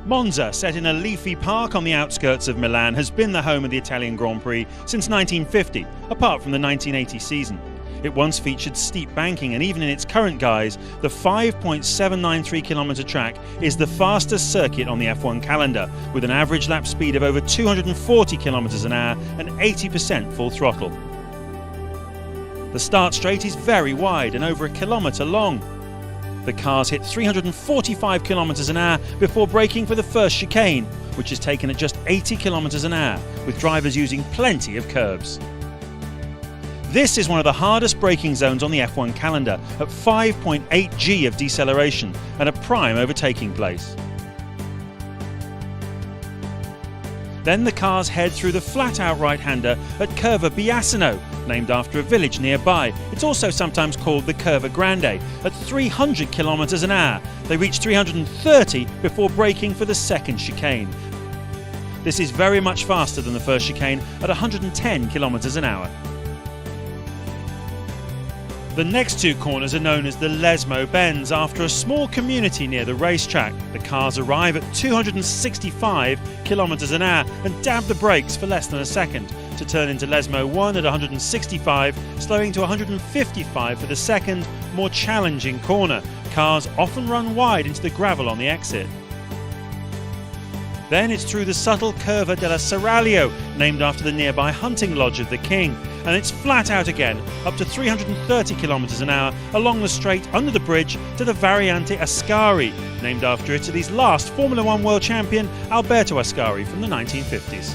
Monza, set in a leafy park on the outskirts of Milan, has been the home of the Italian Grand Prix since 1950, apart from the 1980 season. It once featured steep banking, and even in its current guise, the 5.793km track is the fastest circuit on the F1 calendar, with an average lap speed of over 240km an hour and 80% full throttle. The start straight is very wide and over a kilometre long. The cars hit 345km an hour before braking for the first chicane, which is taken at just 80km an hour, with drivers using plenty of curbs. This is one of the hardest braking zones on the F1 calendar, at 5.8 G of deceleration and a prime overtaking place. Then the cars head through the flat-out right-hander at Curva Biasino, named after a village nearby. It's also sometimes called the Curva Grande. At 300km an hour, they reach 330 before braking for the second chicane. This is very much faster than the first chicane at 110km an hour. The next two corners are known as the Lesmo Bends, after a small community near the racetrack. The cars arrive at 265km an hour and dab the brakes for less than a second, to turn into Lesmo 1 at 165, slowing to 155 for the second, more challenging corner. Cars often run wide into the gravel on the exit. Then it's through the subtle Curva della Seraglio, named after the nearby hunting lodge of the king, and it's flat out again, up to 330km an hour along the straight under the bridge to the Variante Ascari, named after Italy's last Formula One world champion, Alberto Ascari, from the 1950s.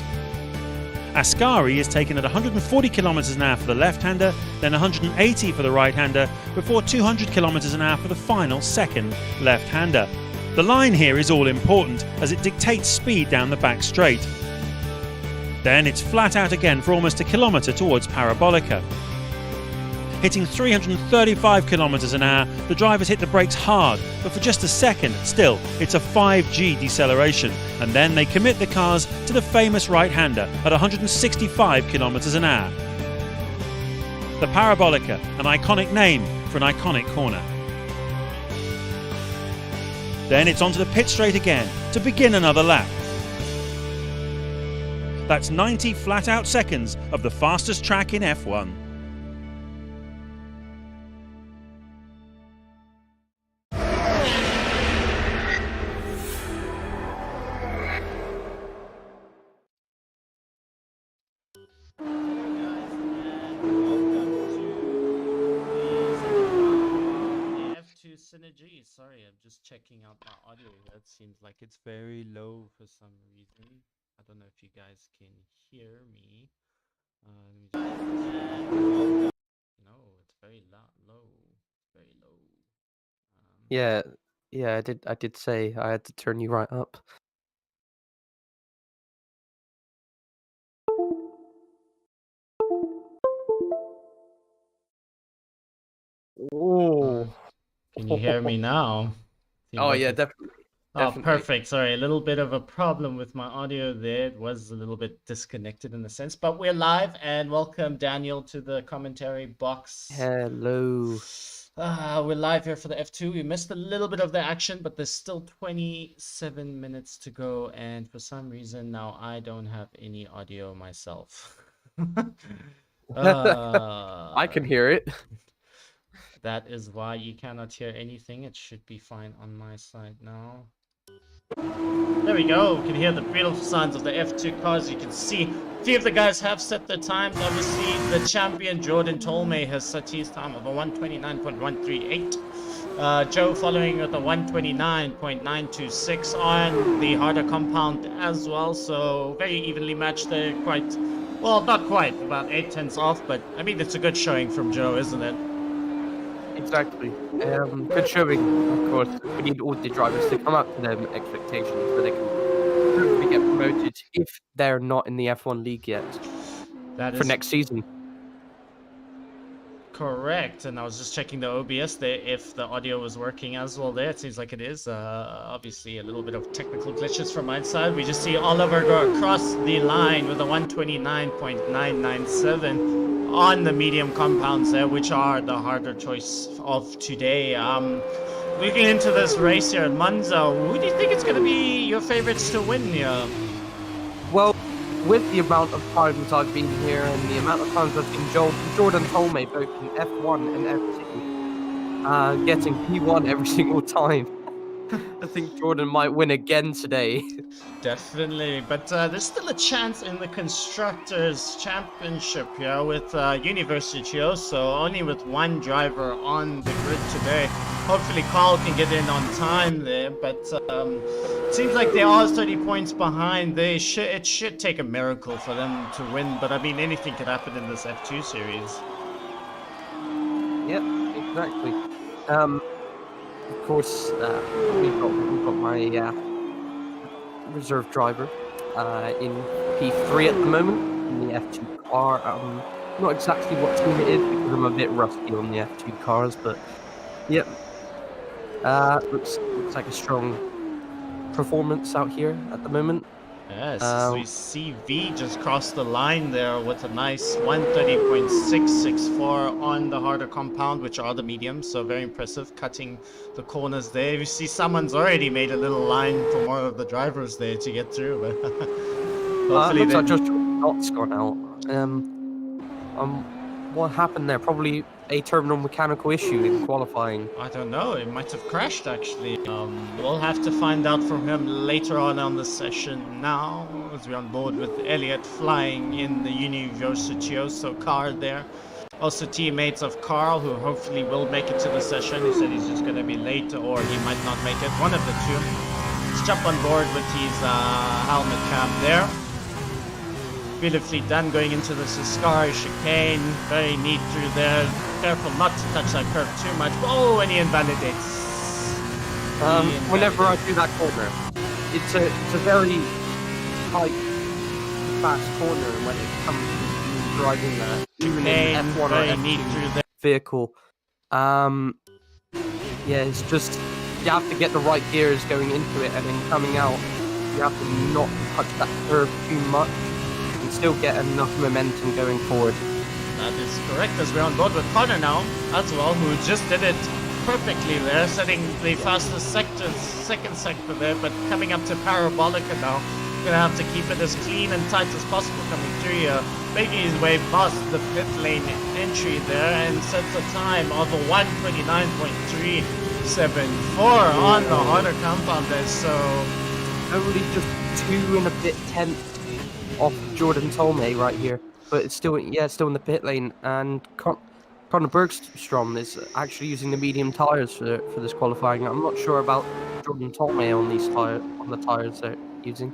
Ascari is taken at 140km an hour for the left-hander, then 180 for the right-hander, before 200km an hour for the final second left-hander. The line here is all important, as it dictates speed down the back straight. Then it's flat out again for almost a kilometre towards Parabolica. Hitting 335km an hour, the drivers hit the brakes hard, but for just a second. Still, it's a 5G deceleration, and then they commit the cars to the famous right-hander at 165km an hour. The Parabolica, an iconic name for an iconic corner. Then it's onto the pit straight again to begin another lap. That's 90 flat-out seconds of the fastest track in F1. Synergy. Sorry, I'm just checking out my audio. That seems like it's very low for some reason. I don't know if you guys can hear me. No, it's very low. Very low. Yeah, I did say I had to turn you right up. Oh. Can you hear me now? Oh yeah, definitely. Oh, perfect. Sorry, a little bit of a problem with my audio there. It was a little bit disconnected in a sense, but we're live, and welcome Daniel to the commentary box. Hello. We're live here for the F2. We missed a little bit of the action, but there's still 27 minutes to go, and for some reason now I don't have any audio myself. I can hear it. That is why you cannot hear anything. It should be fine on my side now. There we go. We can hear the beautiful sounds of the F2 cars. You can see a few of the guys have set their times. Obviously, the champion Jordan Tolmay has set his time of a 129.138. Joe following with a 129.926 on the harder compound as well. So very evenly matched there. Quite, well, not quite, about 8/10 off. But I mean, it's a good showing from Joe, isn't it? Exactly. Good showing, of course. We need all the drivers to come up to their expectations so they can hopefully get promoted if they're not in the F1 league yet for next season. Correct. And I was just checking the OBS there if the audio was working as well there. It seems like it is. Obviously a little bit of technical glitches from my side. We just see Oliver go across the line with a 129.997 on the medium compounds there, which are the harder choice of today. looking into this race here at Monza, who do you think is going to be your favorites to win here? Well, with the amount of times I've been here and the amount of times I've seen Jordan Tolmay both in F1 and F2, getting P1 every single time, I think Jordan might win again today. Definitely, but there's still a chance in the Constructors' Championship here with University, so only with one driver on the grid today. Hopefully Carl can get in on time there, but it seems like they are 30 points behind. It should take a miracle for them to win, but I mean anything could happen in this F2 series. Yep, exactly. Of course, we've got my reserve driver in P3 at the moment in the F2 car. Not exactly what team it is because I'm a bit rusty on the F2 cars, but yep. Looks like a strong performance out here at the moment. Yes, so we see V just crossed the line there with a nice 130.664 on the harder compound, which are the mediums, so very impressive, cutting the corners there. You see someone's already made a little line for more of the drivers there to get through, but hopefully looks like just Knott's gone out. What happened there? Probably a terminal mechanical issue in qualifying. I don't know, it might have crashed actually. We'll have to find out from him later on the session now, as we're on board with Elliot flying in the Universitioso car there. Also teammates of Carl, who hopefully will make it to the session. He said he's just going to be late or he might not make it, one of the two. Let's jump on board with his helmet cam there. Beautifully done going into the Sascari chicane. Very neat through there. Careful not to touch that curve too much. Oh, and he invalidates. Whenever I do that corner, it's a very tight, fast corner when it comes to driving that. Even in F1 or very F2 neat through there. vehicle. Yeah, it's just you have to get the right gears going into it, and then coming out, you have to not touch that curve too much. Still get enough momentum going forward. That is correct, as we're on board with Connor now as well, who just did it perfectly there, setting the fastest second sector there, but coming up to Parabolica now. Gonna have to keep it as clean and tight as possible coming through here, making his way past the pit lane entry there and sets a time of 129.374 on the harder compound there, so only just 2 and a bit tenths off Jordan Tolmay right here, but it's still in the pit lane, and Conor Bergstrom is actually using the medium tires for this qualifying. I'm not sure about Jordan Tolmay on the tires they're using.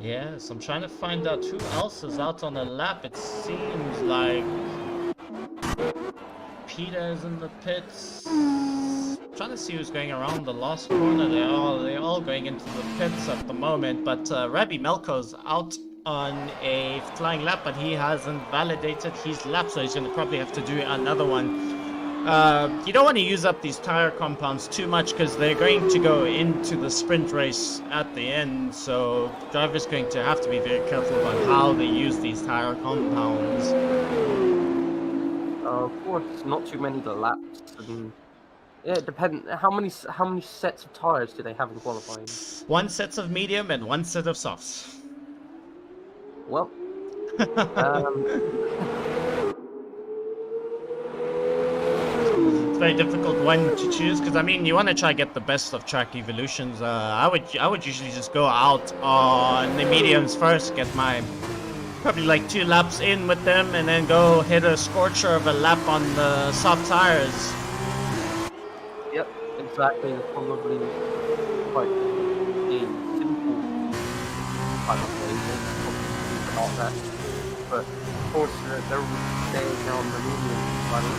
Yes, I'm trying to find out who else is out on the lap. It seems like Peter is in the pits. Trying to see who's going around the last corner. They're all going into the pits at the moment, but Rabbi Melko's out on a flying lap, but he hasn't validated his lap, so he's going to probably have to do another one. You don't want to use up these tire compounds too much because they're going to go into the sprint race at the end, so drivers going to have to be very careful about how they use these tire compounds. Of course, not too many laps. And yeah, it depends. How many sets of tires do they have in qualifying? 1 set of medium and 1 set of softs. Well, it's a very difficult one to choose because I mean you want to try to get the best of track evolutions. I would usually just go out on the mediums first, get my probably like 2 laps in with them, and then go hit a scorcher of a lap on the soft tires. Yep, exactly. It's probably quite a simple kind of way about that. But of course, they're staying on the medium final.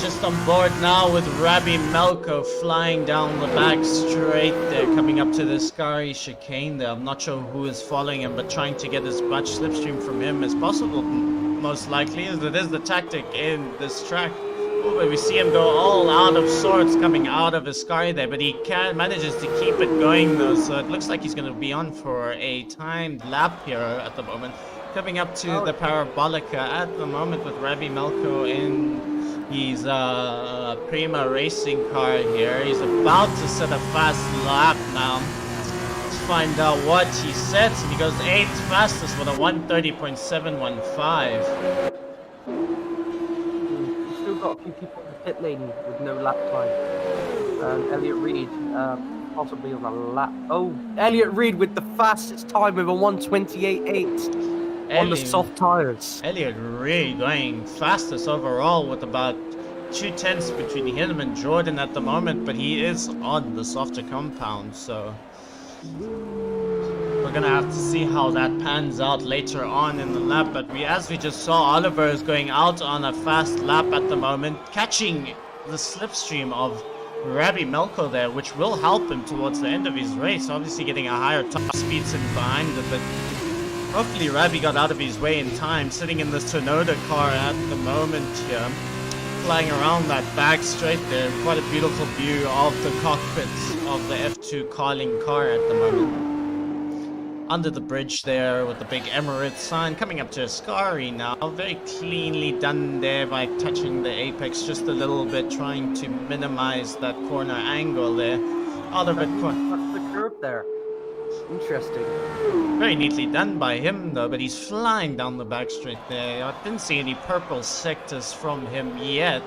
Just on board now with Rabbi Melko flying down the back straight there, coming up to the Scary chicane there. I'm not sure who is following him, but trying to get as much slipstream from him as possible, most likely, as it is the tactic in this track. Ooh, but we see him go all out of sorts coming out of his Scary there, but he manages to keep it going though, so it looks like he's going to be on for a timed lap here at the moment. Coming up to the Parabolica at the moment with Rabbi Melko in He's a Prima racing car here. He's about to set a fast lap now. Let's find out what he sets. He goes 8th fastest with a 1:30.715. We've still got a few people in the pit lane with no lap time. Elliot Reed, possibly on a lap. Oh, Elliot Reed with the fastest time with a 1:28.8 on the soft tires. Elliot Reed going fastest overall with about 2/10 between him and Jordan at the moment, but he is on the softer compound, so we're gonna have to see how that pans out later on in the lap. But as we just saw, Oliver is going out on a fast lap at the moment, catching the slipstream of Rabbi Melko there, which will help him towards the end of his race. Obviously getting a higher top speed sitting behind it, but hopefully Rabbi got out of his way in time, sitting in this Toyota car at the moment here, flying around that back straight there. Quite a beautiful view of the cockpits of the F2 Carling car at the moment. Under the bridge there with the big Emirates sign, coming up to Ascari now. Very cleanly done there by touching the apex just a little bit, trying to minimize that corner angle there. Oliver That's the curve there. Interesting. Very neatly done by him though, but he's flying down the back straight there. I didn't see any purple sectors from him yet,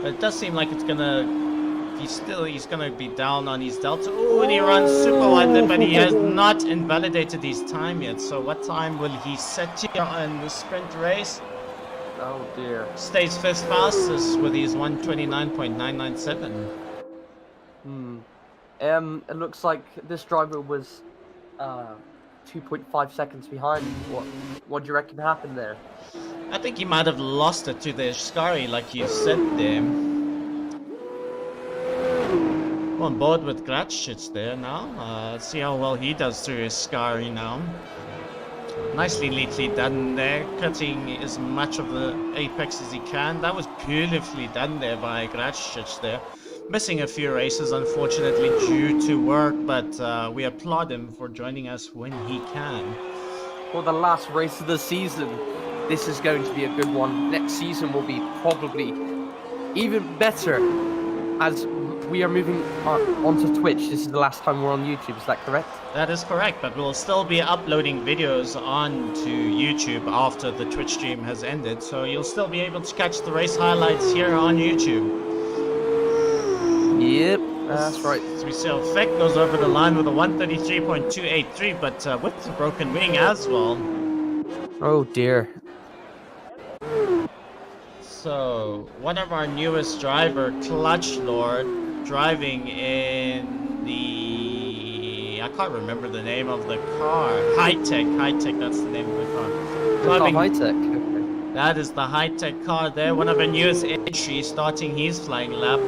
but it does seem like it's gonna... He's gonna be down on his delta. Oh, and he runs super wide there, but he has not invalidated his time yet. So what time will he set here in the sprint race? Oh dear. Stays 5th fastest with his 1:29.997. It looks like this driver was 2.5 seconds behind. What do you reckon happened there? I think he might have lost it to the Ascari, like you said there. On board with Gratschitz there now. Let's see how well he does through his Ascari now. Nicely, neatly done there, cutting as much of the apex as he can. That was beautifully done there by Gratschitz there. Missing a few races, unfortunately, due to work, but we applaud him for joining us when he can. For the last race of the season, this is going to be a good one. Next season will be probably even better, as we are moving onto Twitch. This is the last time we're on YouTube, is that correct? That is correct, but we'll still be uploading videos onto YouTube after the Twitch stream has ended, so you'll still be able to catch the race highlights here on YouTube. Yep, that's right. So we see Effect goes over the line with a 1:33.283, but with the broken wing as well. Oh dear. So, one of our newest driver, Clutch Lord, driving in the... I can't remember the name of the car. High-Tech, that's the name of the car. Driving... High-Tech, okay. That is the High-Tech car there, one of our newest entries, starting his flying lap.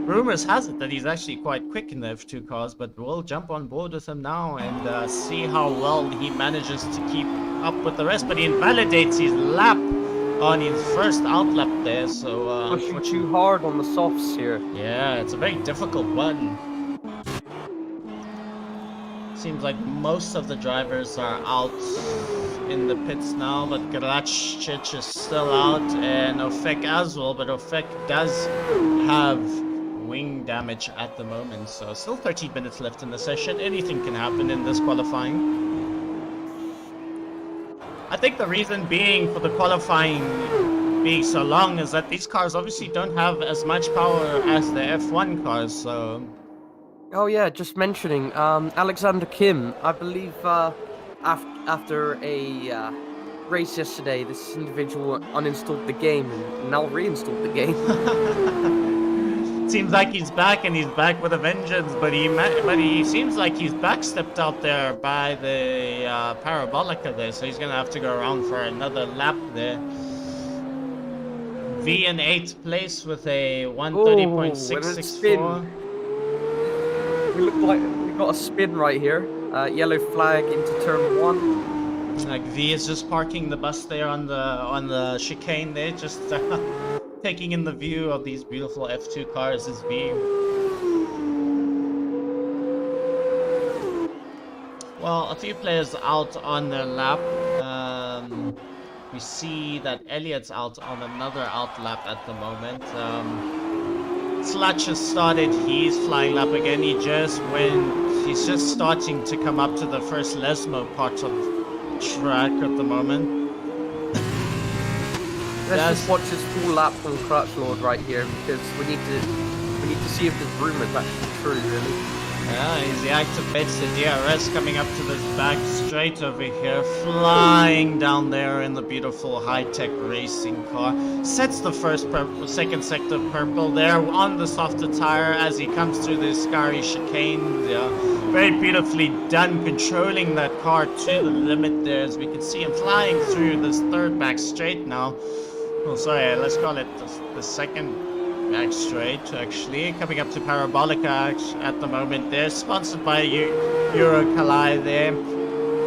Rumors has it that he's actually quite quick in the F2 cars, but we'll jump on board with him now and see how well he manages to keep up with the rest, but he invalidates his lap on his first outlap there, so pushing too hard on the softs here. Yeah, it's a very difficult one. Seems like most of the drivers are out in the pits now, but Gratschitz is still out, and Ofek as well, but Ofek does have wing damage at the moment, so still 13 minutes left in the session. Anything can happen in this qualifying. I think the reason being for the qualifying being so long is that these cars obviously don't have as much power as the F1 cars, so... Oh yeah, just mentioning, Alexander Kim, I believe after a race yesterday, this individual uninstalled the game and now reinstalled the game. Seems like he's back, and he's back with a vengeance, but he seems like he's backstepped out there by the Parabolica there, so he's gonna have to go around for another lap there. V in 8th place with a 1:30.664. We look like we got a spin right here. Yellow flag into turn 1. Like V is just parking the bus there on the chicane there, just taking in the view of these beautiful F2 cars is V. Well, a few players out on their lap. We see that Elliot's out on another out lap at the moment. Slutch has started his flying lap again. He's just starting to come up to the first Lesmo part of track at the moment. Let's just watch his full lap from Crutch Lord right here, because we need to see if this rumor is actually true, really. Yeah, he activates the DRS coming up to this back straight over here, flying down there in the beautiful high-tech racing car. Sets the second sector purple there on the softer tire as he comes through the Scary chicane. Yeah, very beautifully done, controlling that car to the limit there, as we can see him flying through this third back straight now. Oh, sorry, let's call it the second back straight, actually. Coming up to Parabolica at the moment there, sponsored by Eurocali there.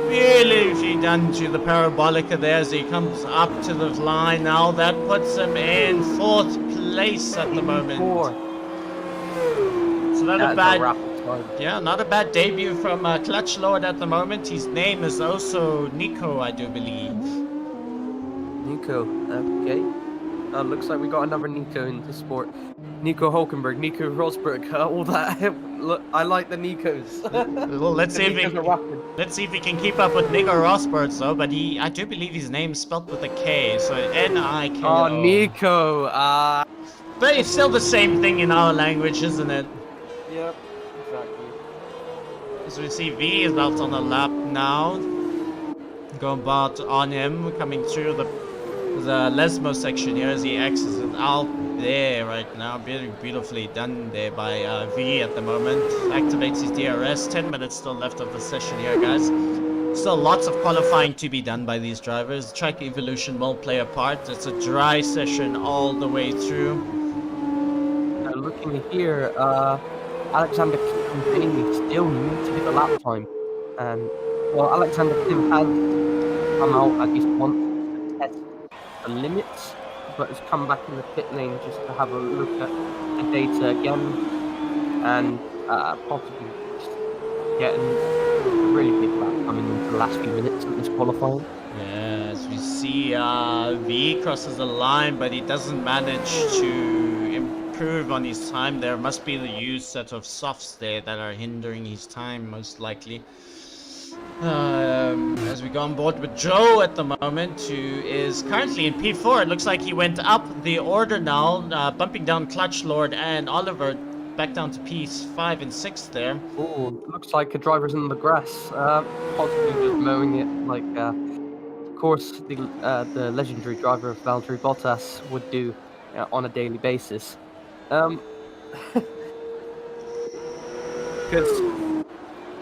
Beautifully done to the Parabolica there as he comes up to the line now. That puts him in 4th place at the moment. So not a bad debut from Clutch Lord at the moment. His name is also Nico, I do believe. Nico, okay. Looks like we got another Nico in the sport. Nico Hulkenberg, Nico Rosberg, all that. Look, I like the Nikos. Well, let's see if he can keep up with Nico Rosberg though. But I do believe his name's spelled with a K, so N-I-K-O. Oh, Nico. But it's still the same thing in our language, isn't it? Yep, exactly. As we see, V is out on the lap now. Going about on him, coming through the Lesmo section here as he exits it out there right now. Beautifully done there by V at the moment. Activates his DRS. 10 minutes still left of the session here, guys. Still lots of qualifying to be done by these drivers. Track evolution will play a part. It's a dry session all the way through. Looking here, Alexander Kim is still new to the lap time. Well, Alexander Kim has come out at least once to test the limits, but has come back in the pit lane just to have a look at the data again, and possibly just getting a really big lap coming into the last few minutes of this qualifying. Yeah, as we see, V crosses the line, but he doesn't manage to improve on his time. There must be the used set of softs there that are hindering his time, most likely. As we go on board with Joe at the moment, who is currently in P4. It looks like he went up the order now, bumping down Clutch Lord and Oliver back down to P5 and 6 there. Oh, looks like a driver's in the grass, possibly just mowing it like, of course, the legendary driver of Valtteri Bottas would do on a daily basis. Because, of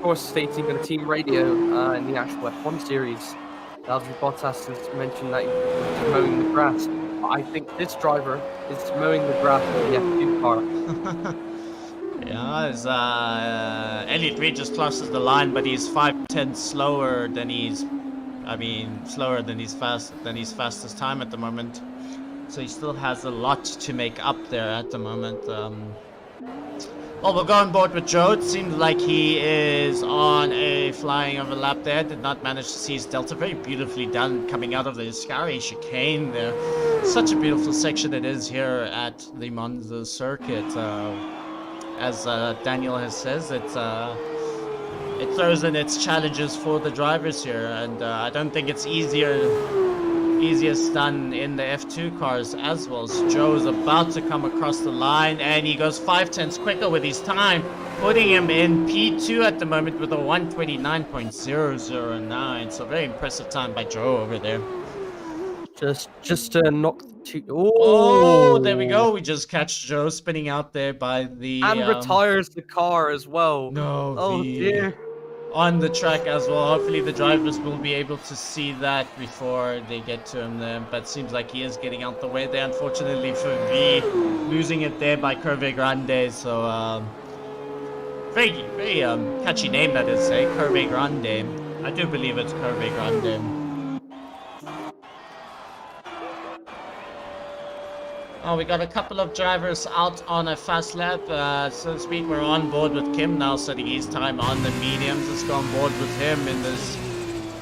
course, stating on the team radio in the actual F1 series, Valtteri Bottas has mentioned that he's mowing the grass. I think this driver is mowing the grass with the F2 car. Yeah, as Elliot Reed just crosses the line, but he's 5/10 slower than his fastest time at the moment. So he still has a lot to make up there at the moment. Well, we'll go on board with Joe. It seems like he is on a flying of a lap there. Did not manage to see his delta. Very beautifully done coming out of the Scary chicane there. Such a beautiful section it is here at the Monza circuit. As Daniel has says, it throws in its challenges for the drivers here, and I don't think it's easiest done in the F2 cars as well. So Joe is about to come across the line, and he goes 5/10 quicker with his time, putting him in P2 at the moment with a 1:29.009. So very impressive time by Joe over there. Just to knock two. Oh, there we go. We just catch Joe spinning out there by the and retires the car as well. No, oh dear. On the track as well. Hopefully the drivers will be able to see that before they get to him there, but seems like he is getting out the way there, unfortunately for V, losing it there by Curve Grande. So very catchy name that is, Curve Grande. I do believe it's Curve Grande. Oh, we got a couple of drivers out on a fast lap, so to speak. We're on board with Kim now, setting his time on the mediums. Let's go on board with him in this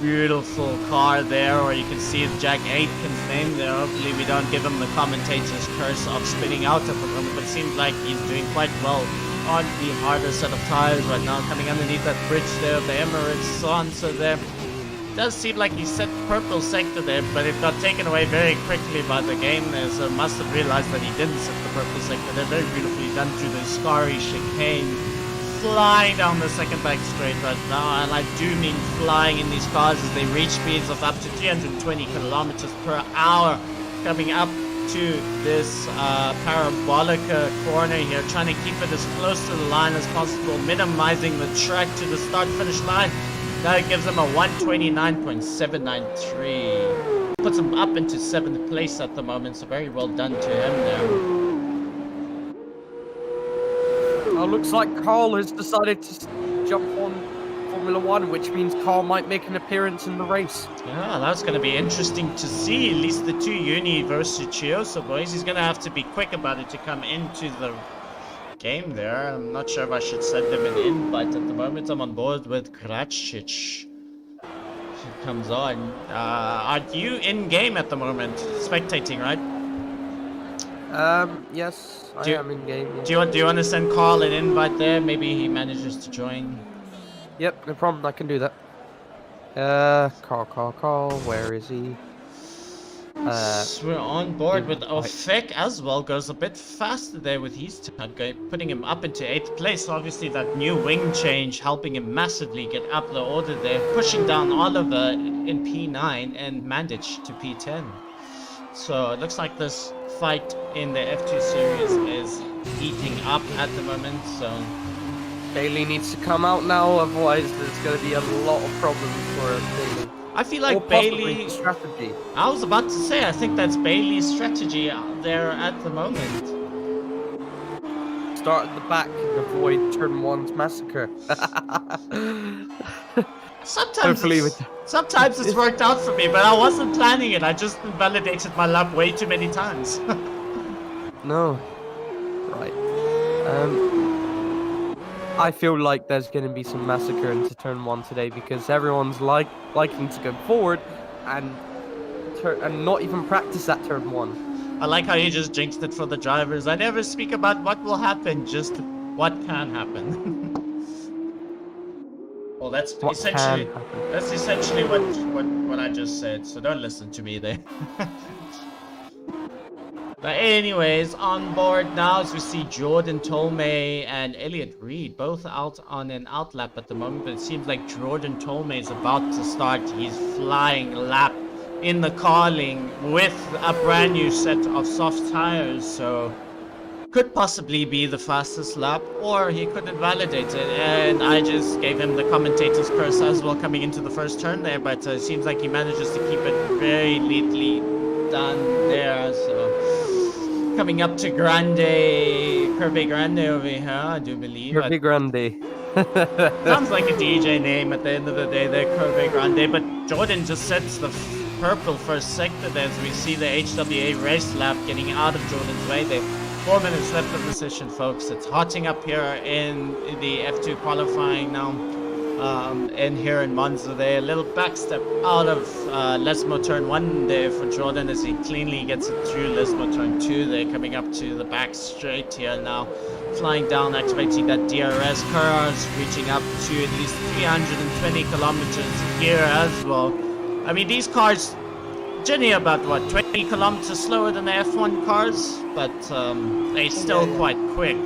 beautiful car there, or you can see Jack Aitken's name there. Hopefully we don't give him the commentator's curse of spinning out at the moment, but it seems like he's doing quite well on the harder set of tires right now, coming underneath that bridge there of the Emirates Sansa there. Does seem like he set purple sector there, but it got taken away very quickly by the game there, so must have realized that he didn't set the purple sector there. Very beautifully done through the Scary chicane, flying down the second back straight right now, and I do mean flying in these cars as they reach speeds of up to 320 kilometers per hour, coming up to this parabolic corner here, trying to keep it as close to the line as possible, minimizing the track to the start-finish line. That gives him a 129.793. Puts him up into 7th place at the moment, so very well done to him there. Oh, looks like Carl has decided to jump on Formula One, which means Carl might make an appearance in the race. Yeah, that's going to be interesting to see. At least the two Universicioso boys. He's going to have to be quick about it to come into the game there. I'm not sure if I should send him an invite at the moment. I'm on board with Kracic. He comes on. Are you in game at the moment? Spectating, right? Yes, I am in game. Yeah. Do you want to send Carl an invite there? Maybe he manages to join. Yep, no problem. I can do that. Carl, where is he? So we're on board with Ofek as well. Goes a bit faster there with his time, putting him up into 8th place. Obviously, that new wing change helping him massively get up the order there, pushing down Oliver in P9 and Mandich to P10. So it looks like this fight in the F2 series is heating up at the moment. So Bailey needs to come out now, otherwise there's going to be a lot of problems for Bailey. I feel like or possibly Bailey. strategy. I was about to say, I think that's Bailey's strategy out there at the moment. Start at the back and avoid turn 1's massacre. Sometimes it's worked out for me, but I wasn't planning it. I just invalidated my lap way too many times. No. Right. I feel like there's going to be some massacre into turn 1 today because everyone's liking to go forward and not even practice that turn 1. I like how you just jinxed it for the drivers. I never speak about what will happen, just what can happen. Well, that's essentially what I just said. So don't listen to me there. But anyways, on board now as we see Jordan Tolmay and Elliot Reed both out on an outlap at the moment, but it seems like Jordan Tolmay is about to start his flying lap in the Carling with a brand new set of soft tires, so could possibly be the fastest lap, or he could invalidate it, and I just gave him the commentator's curse as well coming into the first turn there, but it seems like he manages to keep it very neatly done there, so coming up to Curve Grande over here, I do believe. Curve Grande. Sounds like a DJ name at the end of the day there, Curve Grande, but Jordan just sets the purple first sector there as we see the HWA race lap getting out of Jordan's way there. 4 minutes left of the session, folks. It's hotting up here in the F2 qualifying now. And here in Monza there, a little backstep out of Lesmo turn 1 there for Jordan as he cleanly gets it through Lesmo turn 2 there, coming up to the back straight here now, flying down, activating that DRS, cars reaching up to at least 320 kilometers here as well. I mean, these cars generally about what, 20 kilometers slower than the F1 cars, but they're still quite quick.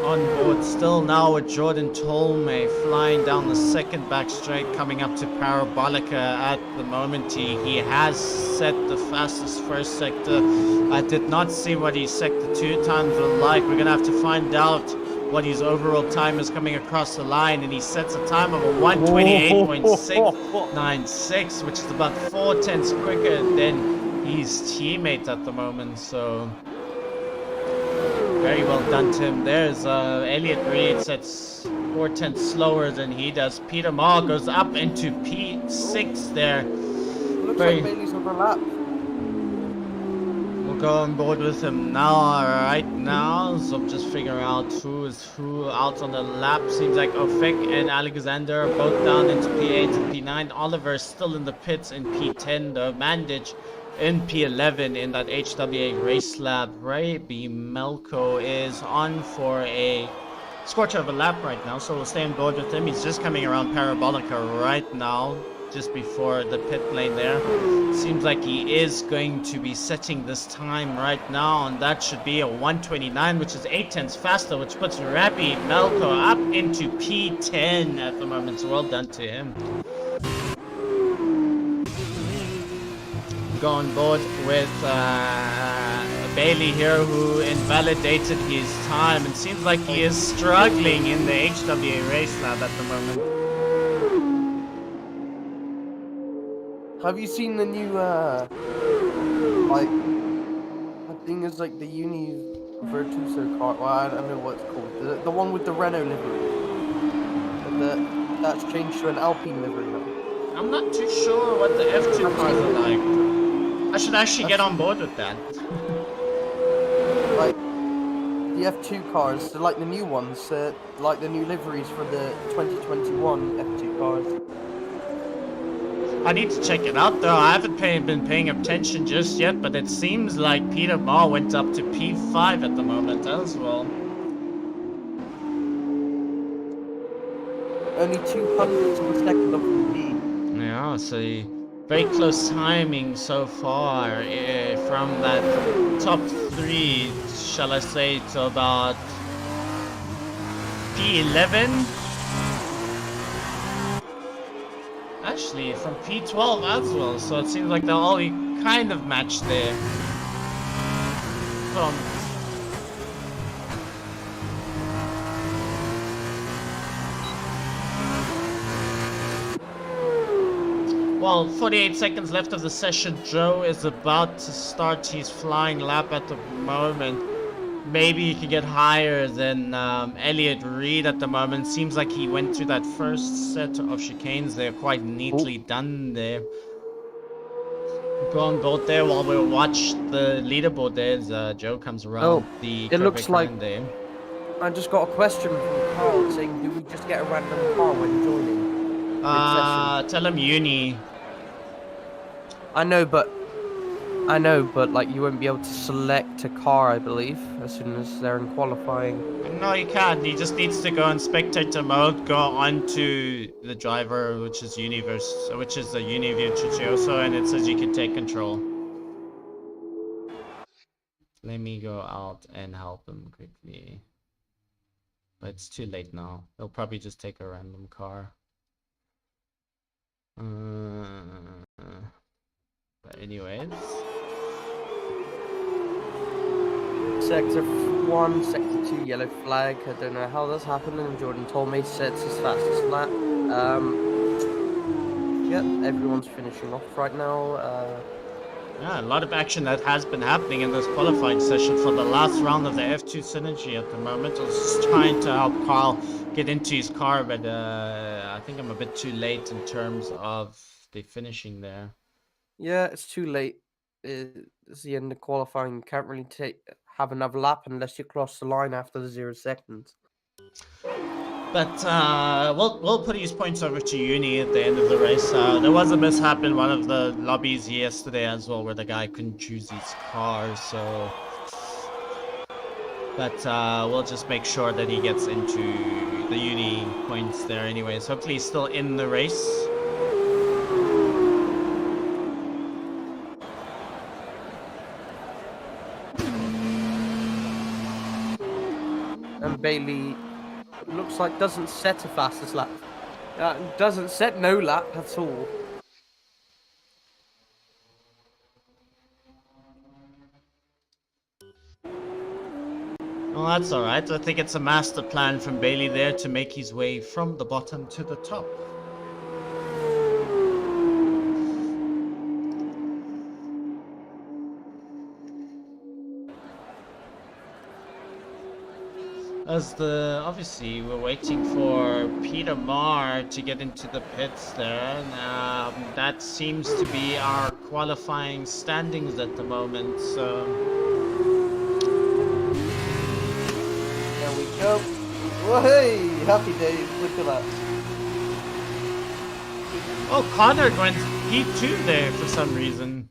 On board still now with Jordan Tolmay flying down the second back straight, coming up to Parabolica at the moment. He has set the fastest first sector. I did not see what his sector 2 times were like. We're gonna have to find out what his overall time is coming across the line, and he sets a time of a 128.696, which is about 4/10 quicker than his teammate at the moment, so very well done to him. There's Elliot Reed sets 4/10 slower than he does. Peter Maher goes up into P6 there. Looks like Bailey's on the lap. We'll go on board with him now, right now. So I'm just figuring out who is who out on the lap. Seems like Ofek and Alexander are both down into P8 and P9. Oliver is still in the pits in P10 though. Mandich in P11 in that HWA race lab. Ray B. Melko is on for a scorch of a lap right now, so we'll stay on board with him. He's just coming around Parabolica right now, just before the pit lane there. Seems like he is going to be setting this time right now, and that should be a 1:29, which is 8/10 faster, which puts Rabbi Melko up into P10 at the moment. So well done to him. Go on board with Bailey here, who invalidated his time, and seems like he is struggling in the HWA race lab at the moment. Have you seen the new like I think it's like the Uni Virtuoso car? Well, I don't know what it's called. The one with the Renault livery. That's changed to an Alpine livery now. I'm not too sure what the F2 cars are like. I should actually get on board with that. Like the F2 cars, they're like the new ones, like the new liveries for the 2021 F2 cars. I need to check it out though. I haven't been paying attention just yet, but it seems like Peter Ball went up to P5 at the moment as well. Only 200 of a second off the lead. Yeah, so very close timing so far from that top 3, shall I say, to about P11. Actually, from P12 as well, so it seems like they're all kind of matched there. Well, 48 seconds left of the session. Joe is about to start his flying lap at the moment. Maybe he could get higher than Elliot Reed at the moment. Seems like he went through that first set of chicanes there quite neatly done there. Go on board there while we watch the leaderboard there as Joe comes around the it looks like there. I just got a question from Carl saying, do we just get a random car when joining? Tell him Uni. I know, but like you won't be able to select a car, I believe, as soon as they're in qualifying. No, you can't. He just needs to go in spectator mode, go onto the driver, which is the Uni Virtuoso, and it says you can take control. Let me go out and help him quickly. But it's too late now. They'll probably just take a random car. But anyways. Sector 1, Sector 2, yellow flag. I don't know how that's happening. Jordan told me sets his fastest lap. Yep, everyone's finishing off right now. Yeah, a lot of action that has been happening in this qualifying session for the last round of the F2 Synergy at the moment. I was just trying to help Carl get into his car, but I think I'm a bit too late in terms of the finishing there. Yeah, it's too late. It's the end of qualifying. Can't really have another lap unless you cross the line after the 0 seconds. But we'll put his points over to Uni at the end of the race. There was a mishap in one of the lobbies yesterday as well, where the guy couldn't choose his car. So, but we'll just make sure that he gets into the Uni points there. Anyways, hopefully he's still in the race. And Bailey looks like doesn't set a fastest lap. Doesn't set no lap at all. Well, that's alright. I think it's a master plan from Bailey there to make his way from the bottom to the top. Obviously we're waiting for Peter Marr to get into the pits there. And, that seems to be our qualifying standings at the moment. So There we go. Whoa, hey, happy days. Look at that. oh, Connor went P2 there for some reason.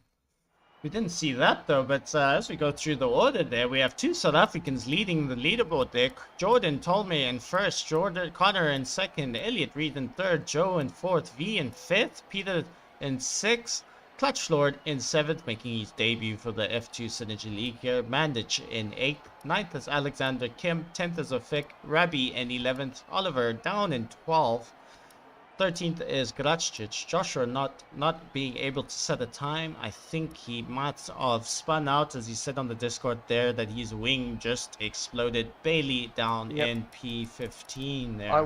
We didn't see that though, but as we go through the order there, we have two South Africans leading the leaderboard there. Jordan Tolmay in first, Connor in second, Elliot Reed in third, Joe in fourth, V in fifth, Peter in sixth, Clutch Lord in seventh, making his debut for the F2 Synergy League here, Mandich in eighth, ninth is Alexander Kim, 10th is Ofik, Rabi in 11th, Oliver down in 12th. 13th is Grachcic. Joshua not being able to set a time. I think he might have spun out, as he said on the Discord there, that his wing just exploded. Bailey down in P15 there. I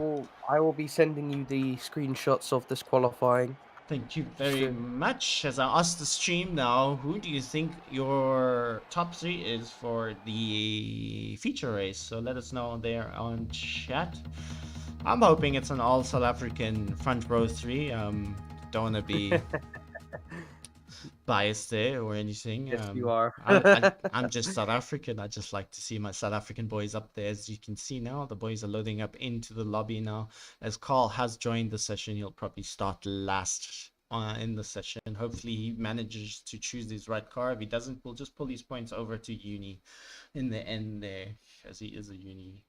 will be sending you the screenshots of this qualifying. Thank you very much. As I ask the stream now, who do you think your top 3 is for the feature race? So let us know there on chat. I'm hoping it's an all South African front row 3. Don't want to be biased there or anything. Yes, you are. I'm just South African. I just like to see my South African boys up there. As you can see now, the boys are loading up into the lobby now. As Carl has joined the session, he'll probably start last in the session. Hopefully he manages to choose his right car. If he doesn't, we'll just pull his points over to Uni in the end there, as he is a Uni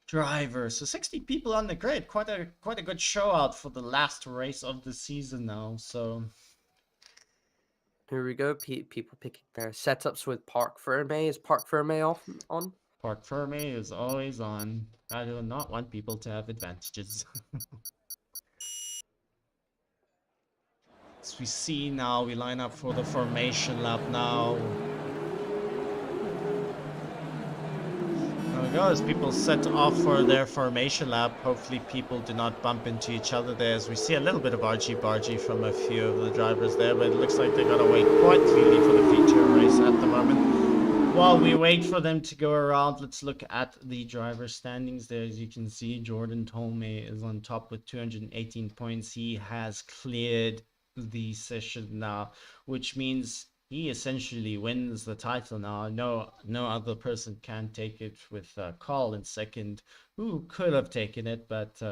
driver. So 60 people on the grid, quite a good show out for the last race of the season now. So here we go. People picking their setups with Park Ferme. Is Park Ferme on? Park Ferme is always on. I do not want people to have advantages. As we see now, we line up for the formation lap now. There we go, as people set off for their formation lap. Hopefully people do not bump into each other there, as we see a little bit of argy-bargy from a few of the drivers there, but it looks like they got away quite cleanly for the feature race at the moment. While we wait for them to go around, let's look at the driver standings there. As you can see, Jordan Tolmay is on top with 218 points. He has cleared the session now, which means he essentially wins the title now. No other person can take it, with Carl in second, who could have taken it, but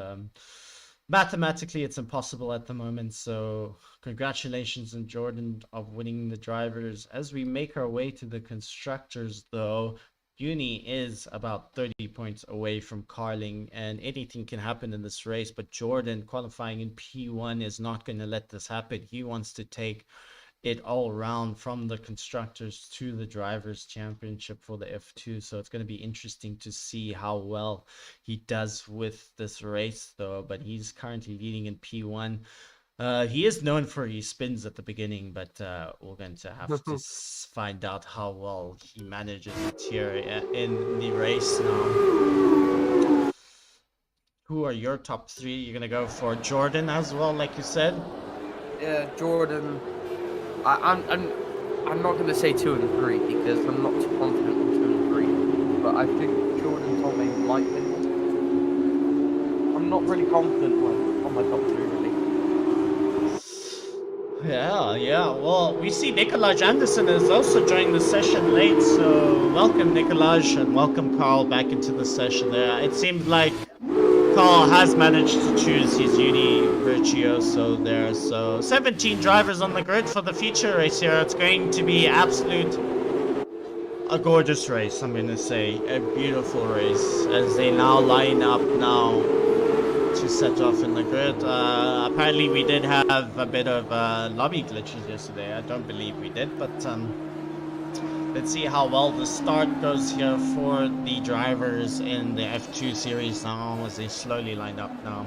mathematically it's impossible at the moment. So congratulations on Jordan of winning the drivers. As we make our way to the constructors though, Uni is about 30 points away from Carling, and anything can happen in this race, but Jordan, qualifying in P1, is not going to let this happen. He wants to take it all round from the constructors to the drivers championship for the F2. So it's going to be interesting to see how well he does with this race though, but he's currently leading in P1. He is known for his spins at the beginning, but we're going to have to find out how well he manages it here in the race now. Who are your top 3? You're going to go for Jordan as well, like you said? Yeah, Jordan. I'm not going to say 2 and 3 because I'm not too confident in 2 and 3, but I think Jordan Tommy might win. I'm not really confident on my top 3 really. Yeah. Well, we see Nikolaj Anderson is also joining the session late, so welcome Nikolaj and welcome Carl back into the session there. It seemed like Carl has managed to choose his Uni Virtuoso there. So 17 drivers on the grid for the feature race here. It's going to be a gorgeous race, I'm going to say. A beautiful race as they now line up now to set off in the grid. Apparently we did have a bit of lobby glitches yesterday. I don't believe we did, but let's see how well the start goes here for the drivers in the F2 series now as they slowly line up now.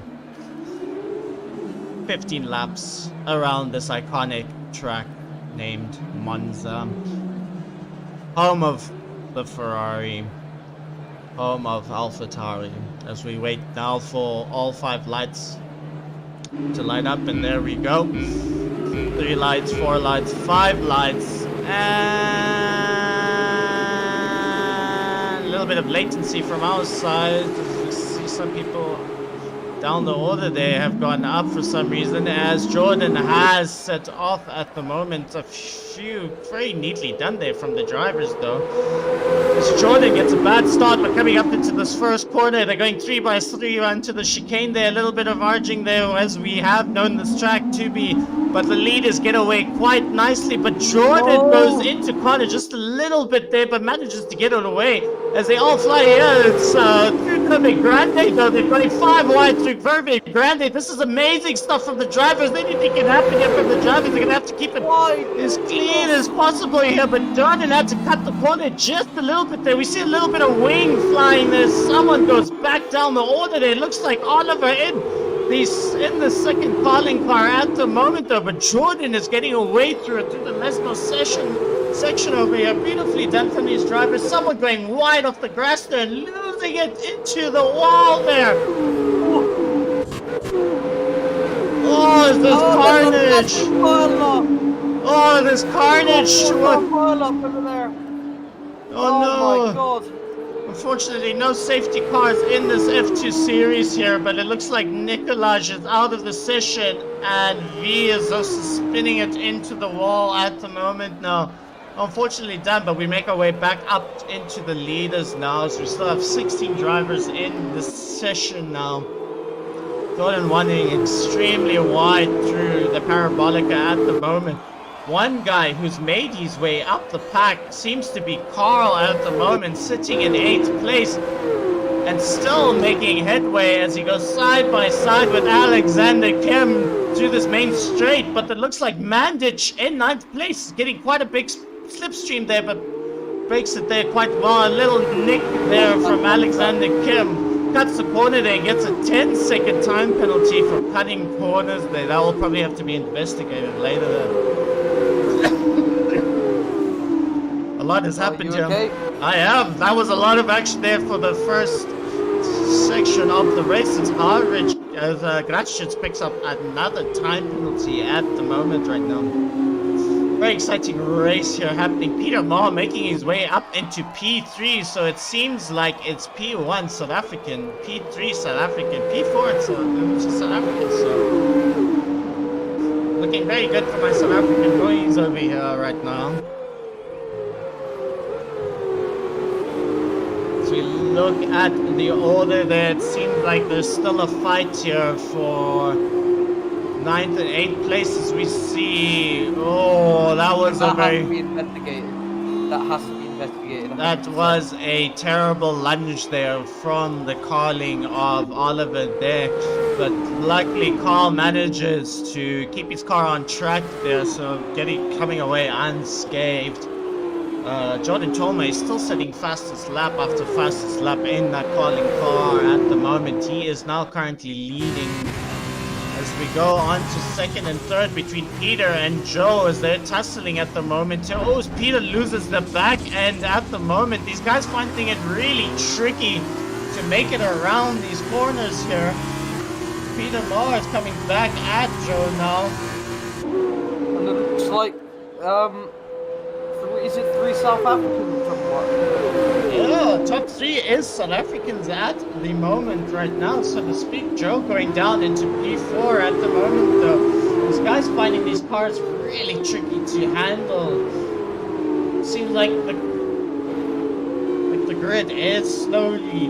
15 laps around this iconic track named Monza. Home of the Ferrari, home of AlphaTauri. As we wait now for all 5 lights to light up, and there we go. 3 lights, 4 lights, 5 lights, and little bit of latency from our side. We see some people down the order there have gone up for some reason, as Jordan has set off at the moment. A few very neatly done there from the drivers though. As Jordan gets a bad start, but coming up into this first corner, they're going 3 by 3 onto the chicane there. A little bit of arging there, as we have known this track to be. But the leaders get away quite nicely, but Jordan goes into corner just a little bit there, but manages to get it away as they all fly here. It's through Verbe Grande though. They're going 5 wide through Verbe Grande. This is amazing stuff from the drivers. Anything can happen here from the drivers. They're gonna have to keep it as clean as possible here, but Jordan had to cut the corner just a little bit there. We see a little bit of wing flying there. Someone goes back down the order there. It looks like Oliver in the second calling car at the moment though, but Jordan is getting away through the Lesno section over here. Beautifully done from these drivers. Someone going wide off the grass there and losing it into the wall there. Oh, there's carnage. Oh, there's carnage. Oh no. My God. Unfortunately, no safety cars in this F2 series here, but it looks like Nikolaj is out of the session and V is also spinning it into the wall at the moment now. Unfortunately done, but we make our way back up into the leaders now, so we still have 16 drivers in the session now. Jordan running extremely wide through the Parabolica at the moment. One guy who's made his way up the pack seems to be Carl at the moment, sitting in 8th place and still making headway as he goes side by side with Alexander Kim through this main straight. But it looks like Mandich in 9th place is getting quite a big slipstream there, but breaks it there quite well. A little nick there from Alexander Kim. Cuts the corner there, gets a 10-second time penalty for cutting corners there. That will probably have to be investigated later there. A lot has happened here. Okay? I am. That was a lot of action there for the first section of the race. It's average as Gracic picks up another time penalty at the moment right now. Very exciting race here happening. Peter Maher making his way up into P3, so it seems like it's P1 South African, P3 South African, P4 South African, so looking very good for my South African boys over here right now. As we look at the order there, it seems like there's still a fight here for 9th and 8th places. We see, oh, that was a very... Has to be investigated. That has to be investigated. 100%. That was a terrible lunge there from the Carling of Oliver there. But luckily Carl manages to keep his car on track there, so coming away unscathed. Jordan Tolmay is still setting fastest lap after fastest lap in that Carling car at the moment. He is now currently leading as we go on to 2nd and 3rd between Peter and Joe as they're tussling at the moment. Oh, Peter loses the back end at the moment. These guys finding it really tricky to make it around these corners here. Peter Maher is coming back at Joe now. And it looks like, is it 3 South Africans from what? Yeah, top 3 is South Africans at the moment right now, so to speak. Joe going down into P4 at the moment though. These guys finding these cars really tricky to handle. Seems like the grid is slowly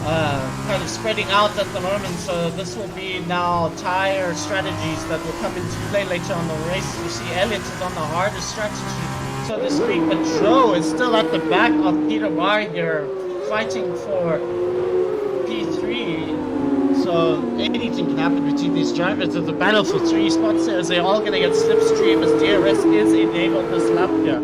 kind of spreading out at the moment, so this will be now tire strategies that will come into play later on the race. You see Elliott is on the hardest strategy, so to speak, but Joe is still at the back of Peter Maher here, fighting for P3. So anything can happen between these drivers. There's a battle for 3 spots here as they're all going to get slipstream as DRS is enabled this lap here.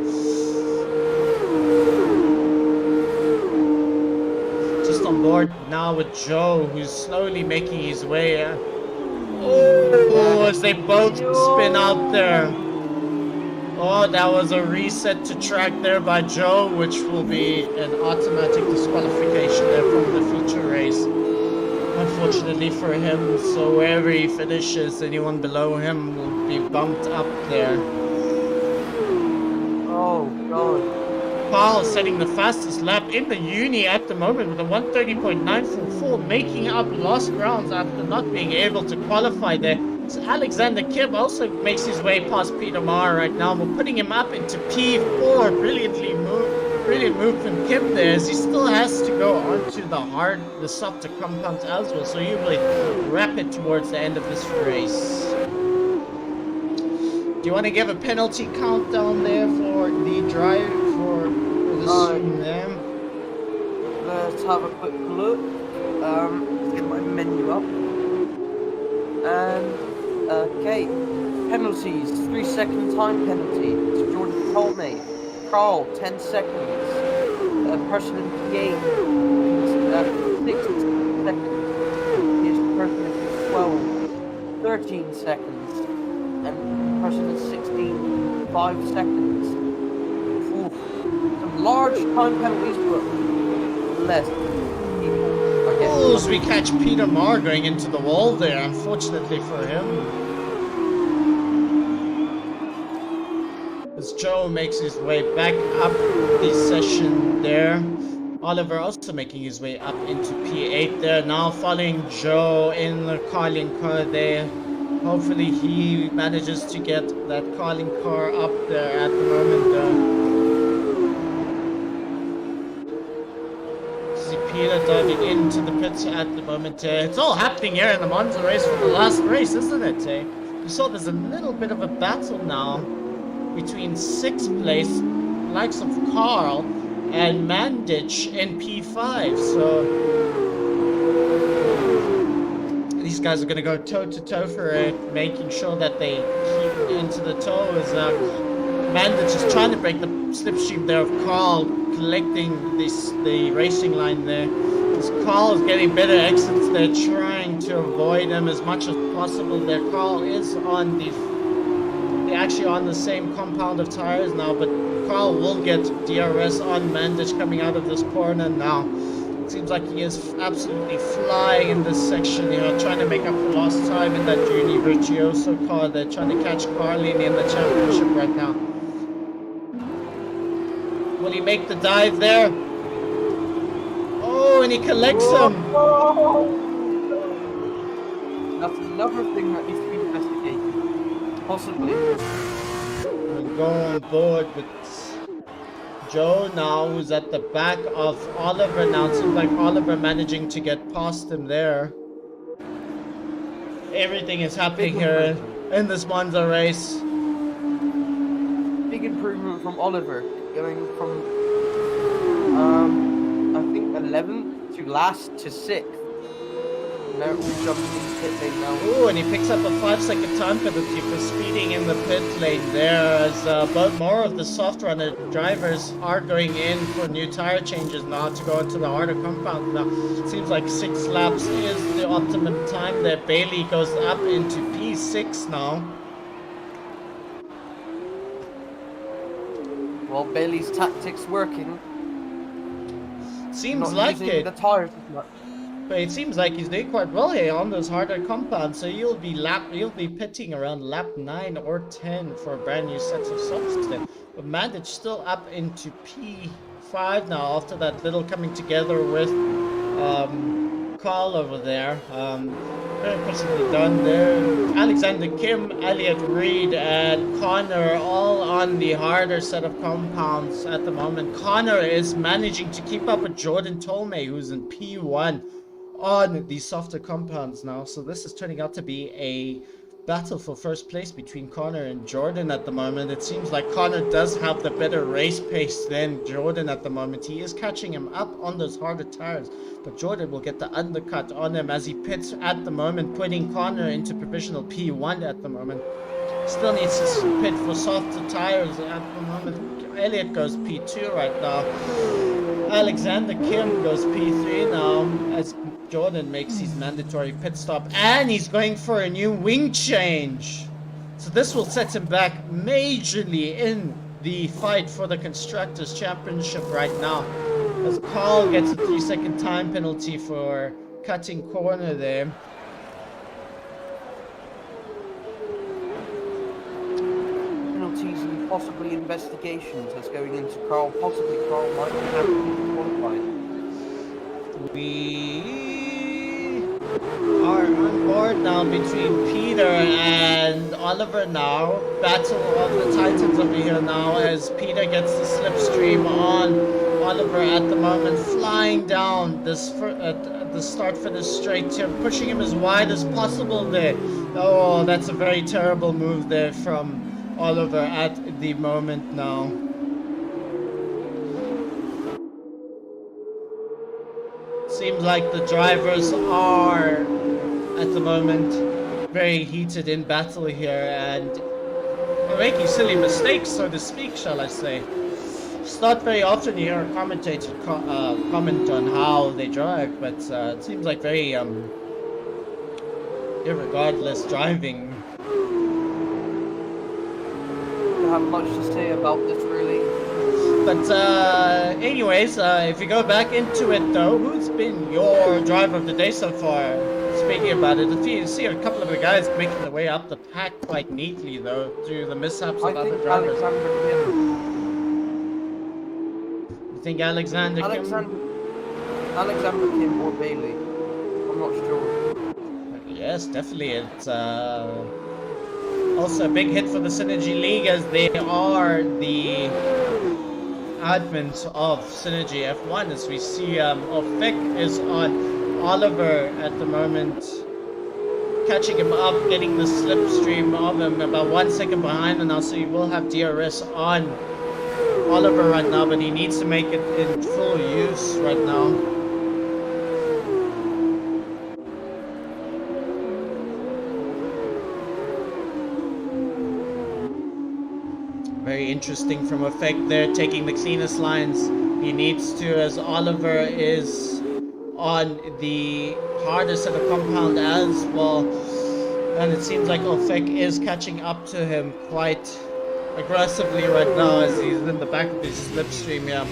Just on board now with Joe, who's slowly making his way. Oh, as they both spin out there. Oh, that was a reset to track there by Joe, which will be an automatic disqualification there from the feature race. Unfortunately for him, so wherever he finishes, anyone below him will be bumped up there. Oh, God. Carl setting the fastest lap in the uni at the moment with a 1:30.944, making up lost grounds after not being able to qualify there. So Alexander Kim also makes his way past Peter Maher right now. We're putting him up into P4. Brilliant move from Kim there, as he still has to go onto the softer compounds as well. So he will wrap it towards the end of this race. Do you want to give a penalty countdown there for the drive for the stream there? Let's have a quick look. Let's get my menu up. And okay, penalties. 3-second time penalty to Jordan Colmay. Carl, 10 seconds. Person in P8, 6 seconds. Here's person in 12, 13 seconds. And person in 16, 5 seconds. Oof. Some large time penalties, but less people are getting. Oh, as we catch Peter Maher going into the wall there, unfortunately for him. As Joe makes his way back up the session there. Oliver also making his way up into P8 there. Now following Joe in the Carlin car there. Hopefully he manages to get that Carlin car up there at the moment though. See Peter diving into the pits at the moment. It's all happening here in the Monza race for the last race, isn't it? You saw there's a little bit of a battle now between 6th place, likes of Carl, and Mandich in P5. So these guys are going to go toe-to-toe for it, making sure that they keep into the toe as Mandich is trying to break the slipstream there of Carl, collecting the racing line there. As Carl is getting better exits, they're trying to avoid him as much as possible there. Carl is on they're actually on the same compound of tires now, but Carl will get DRS on Mandich coming out of this corner now. It seems like he is absolutely flying in this section here, trying to make up for lost time in that Juni Virtuoso car. They're trying to catch Carlin in the championship right now. Will he make the dive there? Oh, and he collects him. That's another thing that needs to be investigated. Possibly. We'll go on board with Joe now, who's at the back of Oliver now. It seems like Oliver managing to get past him there. Everything is happening here in this Monza race. Big improvement from Oliver, going from I think 11th to last to 6th. They're all jumping in the pit lane now. Ooh, and he picks up a 5-second time penalty for speeding in the pit lane there, as but more of the soft runner drivers are going in for new tire changes now to go into the harder compound now. It seems like 6 laps is the optimum time there. Bailey goes up into P6 now. Well, Bailey's tactics working. Seems Not like using it. the tires as much. But it seems like he's doing quite well here on those harder compounds, so you'll be pitting around lap 9 or 10 for a brand new set of softs then. But Mandich still up into P5 now after that little coming together with Carl over there. Very impressively done there. Alexander Kim, Elliot Reed, and Connor all on the harder set of compounds at the moment. Connor is managing to keep up with Jordan Tolmay, who's in P1 on the softer compounds now. So this is turning out to be a battle for first place between Connor and Jordan at the moment. It seems like Connor does have the better race pace than Jordan at the moment. He is catching him up on those harder tires, but Jordan will get the undercut on him as he pits at the moment, putting Connor into provisional P1 at the moment. Still needs to pit for softer tires at the moment. Elliot goes P2 right now. Alexander Kim goes P3 now as Jordan makes his mandatory pit stop, and he's going for a new wing change. So this will set him back majorly in the fight for the Constructors' Championship right now, as Carl gets a 3-second time penalty for cutting corner there. Penalties in possibly investigations that's going into Carl. Possibly Carl might be happy qualified. We are on board now between Peter and Oliver now. Battle of the Titans over here now as Peter gets the slipstream on Oliver at the moment, flying down this at the start finish straight here, pushing him as wide as possible there. Oh, that's a very terrible move there from Oliver at the moment now. Seems like the drivers are at the moment very heated in battle here and making silly mistakes, so to speak, shall I say. It's not very often you hear a commentator comment on how they drive, but it seems like very irregardless driving. Don't have much to say about this, really. But anyways, if you go back into it though, who's been your driver of the day so far? Speaking about it, you see a couple of the guys making their way up the pack quite neatly though, through the mishaps of other drivers. You think Alexander Kim or Bailey? I'm not sure. Yes, definitely. It's also a big hit for the Synergy League as they are the admins of Synergy F1, as we see Ofek is on Oliver at the moment, catching him up, getting the slipstream of him, about 1 second behind him now, so you will have DRS on Oliver right now, but he needs to make it in full use right now. Very interesting from Effect there, taking the cleanest lines he needs to, as Oliver is on the harder set of compound as well. And it seems like Effect is catching up to him quite aggressively right now as he's in the back of his slipstream. Yeah,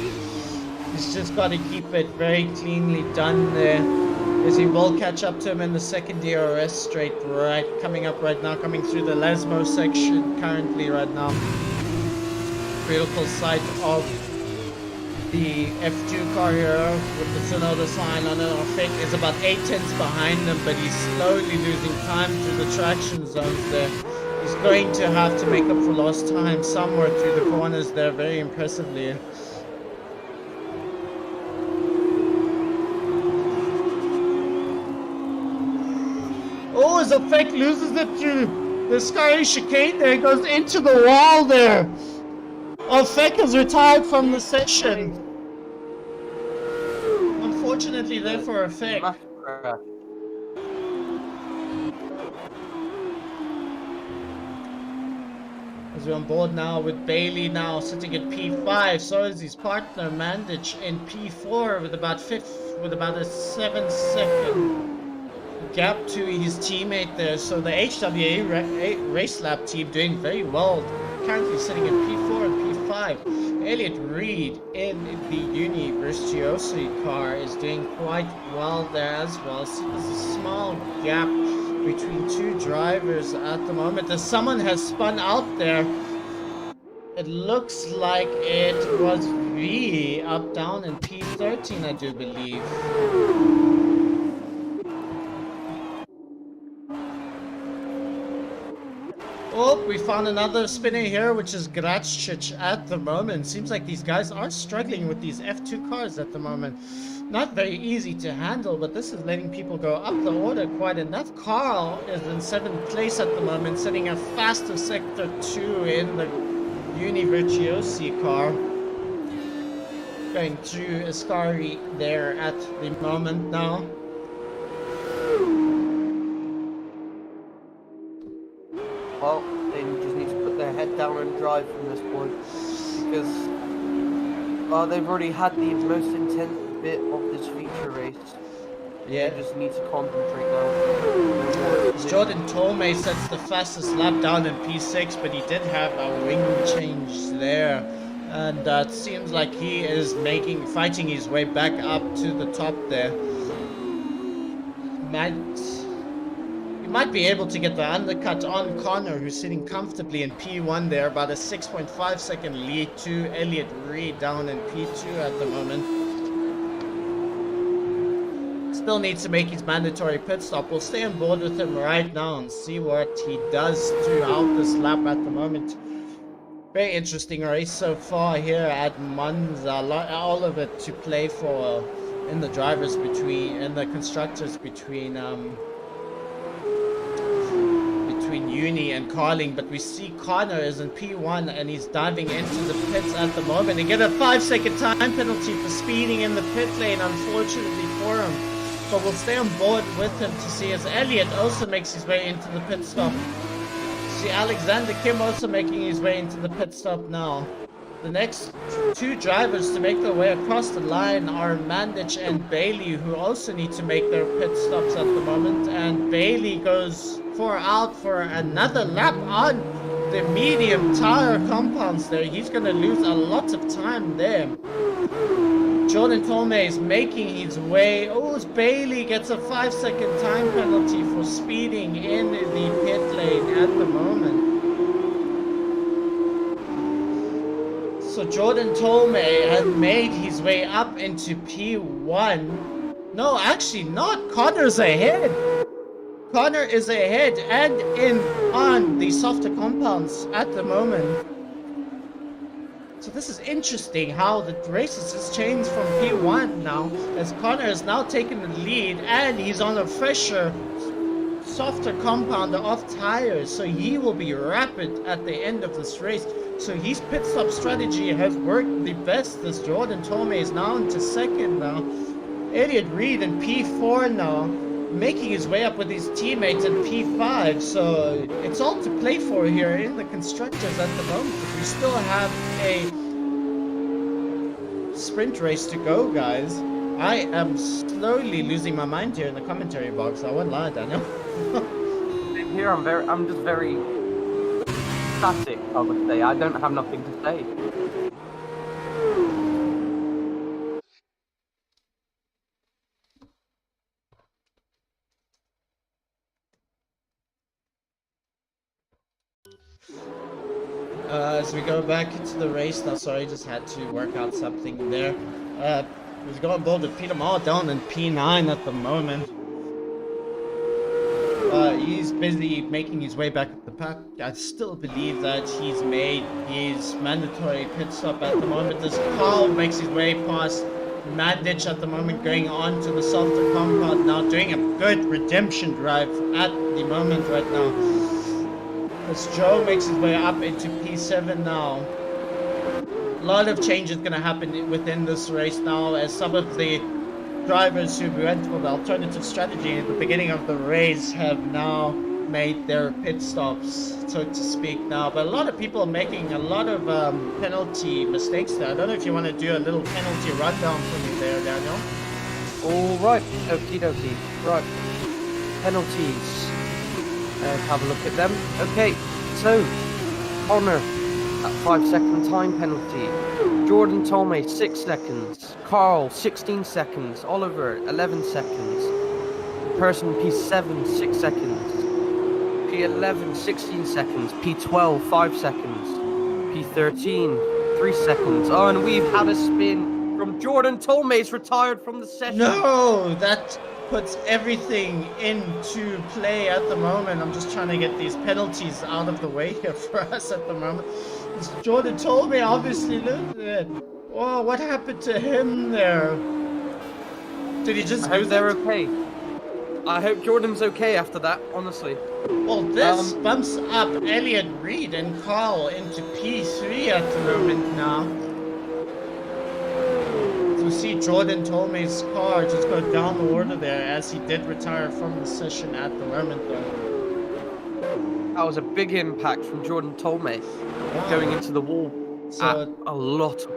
he's just got to keep it very cleanly done there, as he will catch up to him in the second DRS straight right, coming up right now, coming through the Lesmo section currently right now. Critical sight of the F2 car here with the Tsunoda sign on it. Fake is about 8/10 behind him, but he's slowly losing time through the traction zones there. He's going to have to make up for lost time somewhere through the corners there, very impressively. Oh, as Effect loses it through the Sky chicane there, goes into the wall there. Effect has retired from the session. Unfortunately there for Effect. As we're on board now with Bailey now sitting at P5, so is his partner Mandich in P4 with about a 7-second gap to his teammate there. So the HWA Race Lab team doing very well, currently sitting at P4 and P5. Elliot Reed in the Uni Virtuosi car is doing quite well there as well. So there's a small gap between two drivers at the moment, as someone has spun out there. It looks like it was V up down in P13, I do believe. Oh, we found another spinner here, which is Graccic at the moment. Seems like these guys are struggling with these F2 cars at the moment. Not very easy to handle, but this is letting people go up the order quite enough. Carl is in 7th place at the moment, setting a faster Sector 2 in the Uni Virtuosi car. Going through Ascari there at the moment now. Well, they just need to put their head down and drive from this point, because they've already had the most intense bit of this feature race. Yeah. They just need to concentrate now. Jordan Tomei sets the fastest lap down in P6, but he did have a wing change there. And it seems like he is fighting his way back up to the top there. Matt You might be able to get the undercut on Connor, who's sitting comfortably in P1 there, about a 6.5 second lead to Elliot Reed down in P2 at the moment. Still needs to make his mandatory pit stop. We'll stay on board with him right now and see what he does throughout this lap at the moment. Very interesting race so far here at Monza. All of it to play for in the drivers and the constructors between Uni and Carling, but we see Connor is in P1 and he's diving into the pits at the moment and get a 5-second time penalty for speeding in the pit lane, unfortunately for him. But we'll stay on board with him to see as Elliot also makes his way into the pit stop. See Alexander Kim also making his way into the pit stop now. The next two drivers to make their way across the line are Mandich and Bailey, who also need to make their pit stops at the moment. And Bailey goes out for another lap on the medium tire compounds there. He's going to lose a lot of time there. Jordan Tolmay is making his way. Oh, Bailey gets a 5-second time penalty for speeding in the pit lane at the moment. So Jordan Tolmay had made his way up into P1. No, actually not. Connor's ahead. Connor is ahead and on the softer compounds at the moment. So this is interesting how the races has changed from P1 now, as Connor has now taken the lead and he's on a fresher, softer compound of tires, so he will be rapid at the end of this race. So his pit stop strategy has worked the best, as Jordan Tolmay is now into second now. Elliot Reed in P4 now, making his way up with his teammates in P5, so it's all to play for here in the constructors at the moment. But we still have a sprint race to go, guys. I am slowly losing my mind here in the commentary box. I won't lie, Daniel. Here I'm just very static, I would say. I don't have nothing to say. As we go back into the race now, sorry, just had to work out something there. We've got on board with Peter Maher down in P9 at the moment. He's busy making his way back up the pack. I still believe that he's made his mandatory pit stop at the moment. As Carl makes his way past Mandich at the moment, going on to the softer compound now, doing a good redemption drive at the moment right now. As Joe makes his way up into P7 now. A lot of changes going to happen within this race now, as some of the drivers who went for the alternative strategy at the beginning of the race have now made their pit stops, so to speak now. But a lot of people are making a lot of penalty mistakes there. I don't know if you want to do a little penalty rundown for me there, Daniel. Alright, okie dokie. Right, penalties. Let's have a look at them. Okay, so Connor, that 5-second time penalty. Jordan Tolmay, 6 seconds. Carl, 16 seconds. Oliver, 11 seconds. Person P7, 6 seconds. P11, 16 seconds. P12, 5 seconds. P13, 3 seconds. Oh, and we've had a spin from Jordan Tolmay's retired from the session. No, that puts everything into play at the moment. I'm just trying to get these penalties out of the way here for us at the moment. Jordan Tolmay obviously lose it. Oh, what happened to him there? Did he just I hope lose they're it? okay. I hope Jordan's okay after that, honestly. Well, this bumps up Elliot Reed and Carl into P3 at the moment now. So we see Jordan Tolmay's car just go down the order there, as he did retire from the session at the moment though. That was a big impact from Jordan Tolmay Wow. going into the wall. So A lot of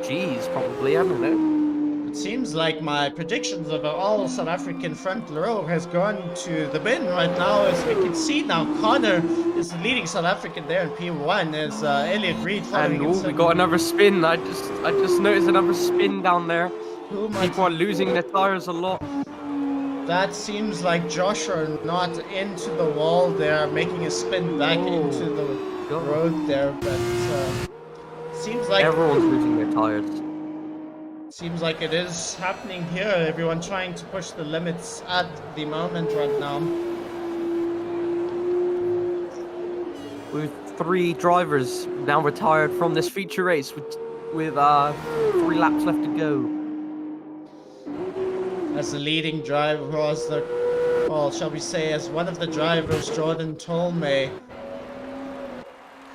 G's, probably, I don't know. it seems like my predictions of an all South African front row has gone to the bin right now, as we can see now Connor is the leading South African there in P1, as Elliot Reed following And in we second. got another spin. I just noticed another spin down there. Who might People are losing their tires a lot. That seems like Joshua not into the wall there, making a spin back into the road there, but seems like Everyone's losing their tires. Seems like it is happening here. Everyone trying to push the limits at the moment right now. With 3 drivers now retired from this feature race with 3 laps left to go. As the leading driver was well, shall we say, as one of the drivers, Jordan Tolmay,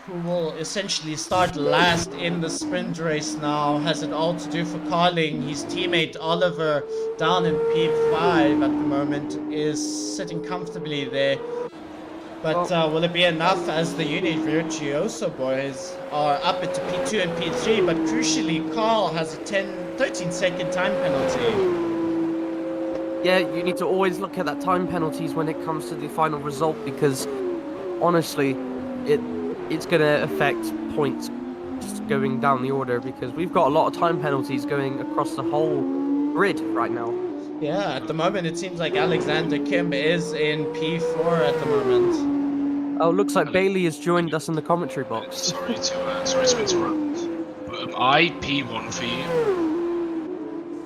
who will essentially start last in the sprint race now, has it all to do for calling. His teammate Oliver, down in P5 at the moment, is sitting comfortably there. But will it be enough as the Uni Virtuoso boys are up into P2 and P3, but crucially Carl has a 13-second time penalty. Yeah, you need to always look at that time penalties when it comes to the final result, because honestly, it's going to affect points just going down the order, because we've got a lot of time penalties going across the whole grid right now. Yeah, at the moment it seems like Alexander Kim is in P4 at the moment. Oh, looks like Bailey has joined us in the commentary box. Sorry to interrupt. But am I P1 for you?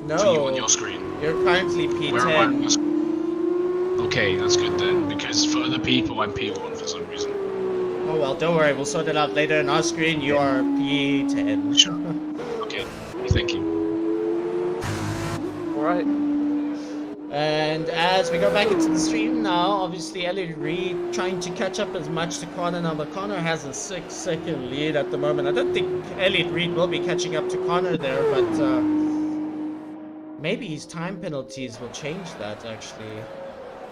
No. For you on your screen? You're currently P10. Where am I on your screen? Okay, that's good then, because for other people I'm P1 for some reason. Oh well, don't worry, we'll sort it out later. On our screen, you are P10. Sure. Okay, thank you. Alright. And as we go back into the stream now, obviously Elliot Reed trying to catch up as much to Connor now, but Connor has a 6-second lead at the moment. I don't think Elliot Reed will be catching up to Connor there, but maybe his time penalties will change that actually.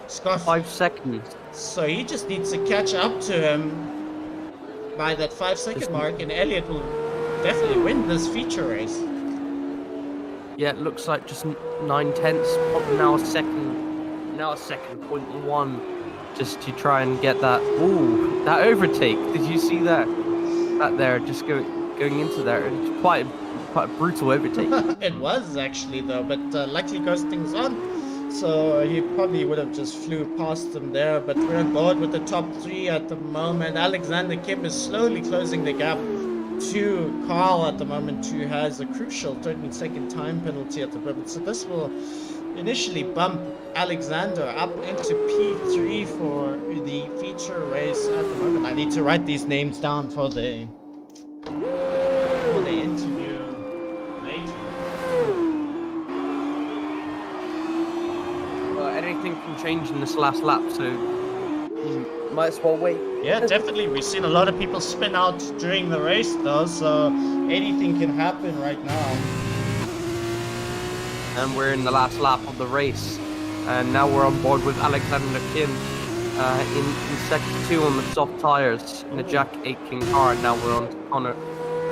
Scott, 5 seconds. so he just needs to catch up to him by that 5-second mark, and Elliot will definitely win this feature race. Yeah, it looks like just 9/10, probably now a second, 0.1, just to try and get that. Ooh, that overtake! Did you see that? That there, just going into there, it's quite a brutal overtake. It was actually though, but luckily goes things on. So he probably would have just flew past them there, but we're on board with the top 3 at the moment. Alexander Kim is slowly closing the gap to Carl at the moment, who has a crucial 13-second time penalty at the moment. So this will initially bump Alexander up into P3 for the feature race at the moment. I need to write these names down for the interview later. Anything can change in this last lap, so you might as well wait. Yeah, definitely. We've seen a lot of people spin out during the race though, so anything can happen right now. And we're in the last lap of the race, and now we're on board with Alexander Kim in sector 2 on the soft tires in a Jack Aitken car. And now we're on to Connor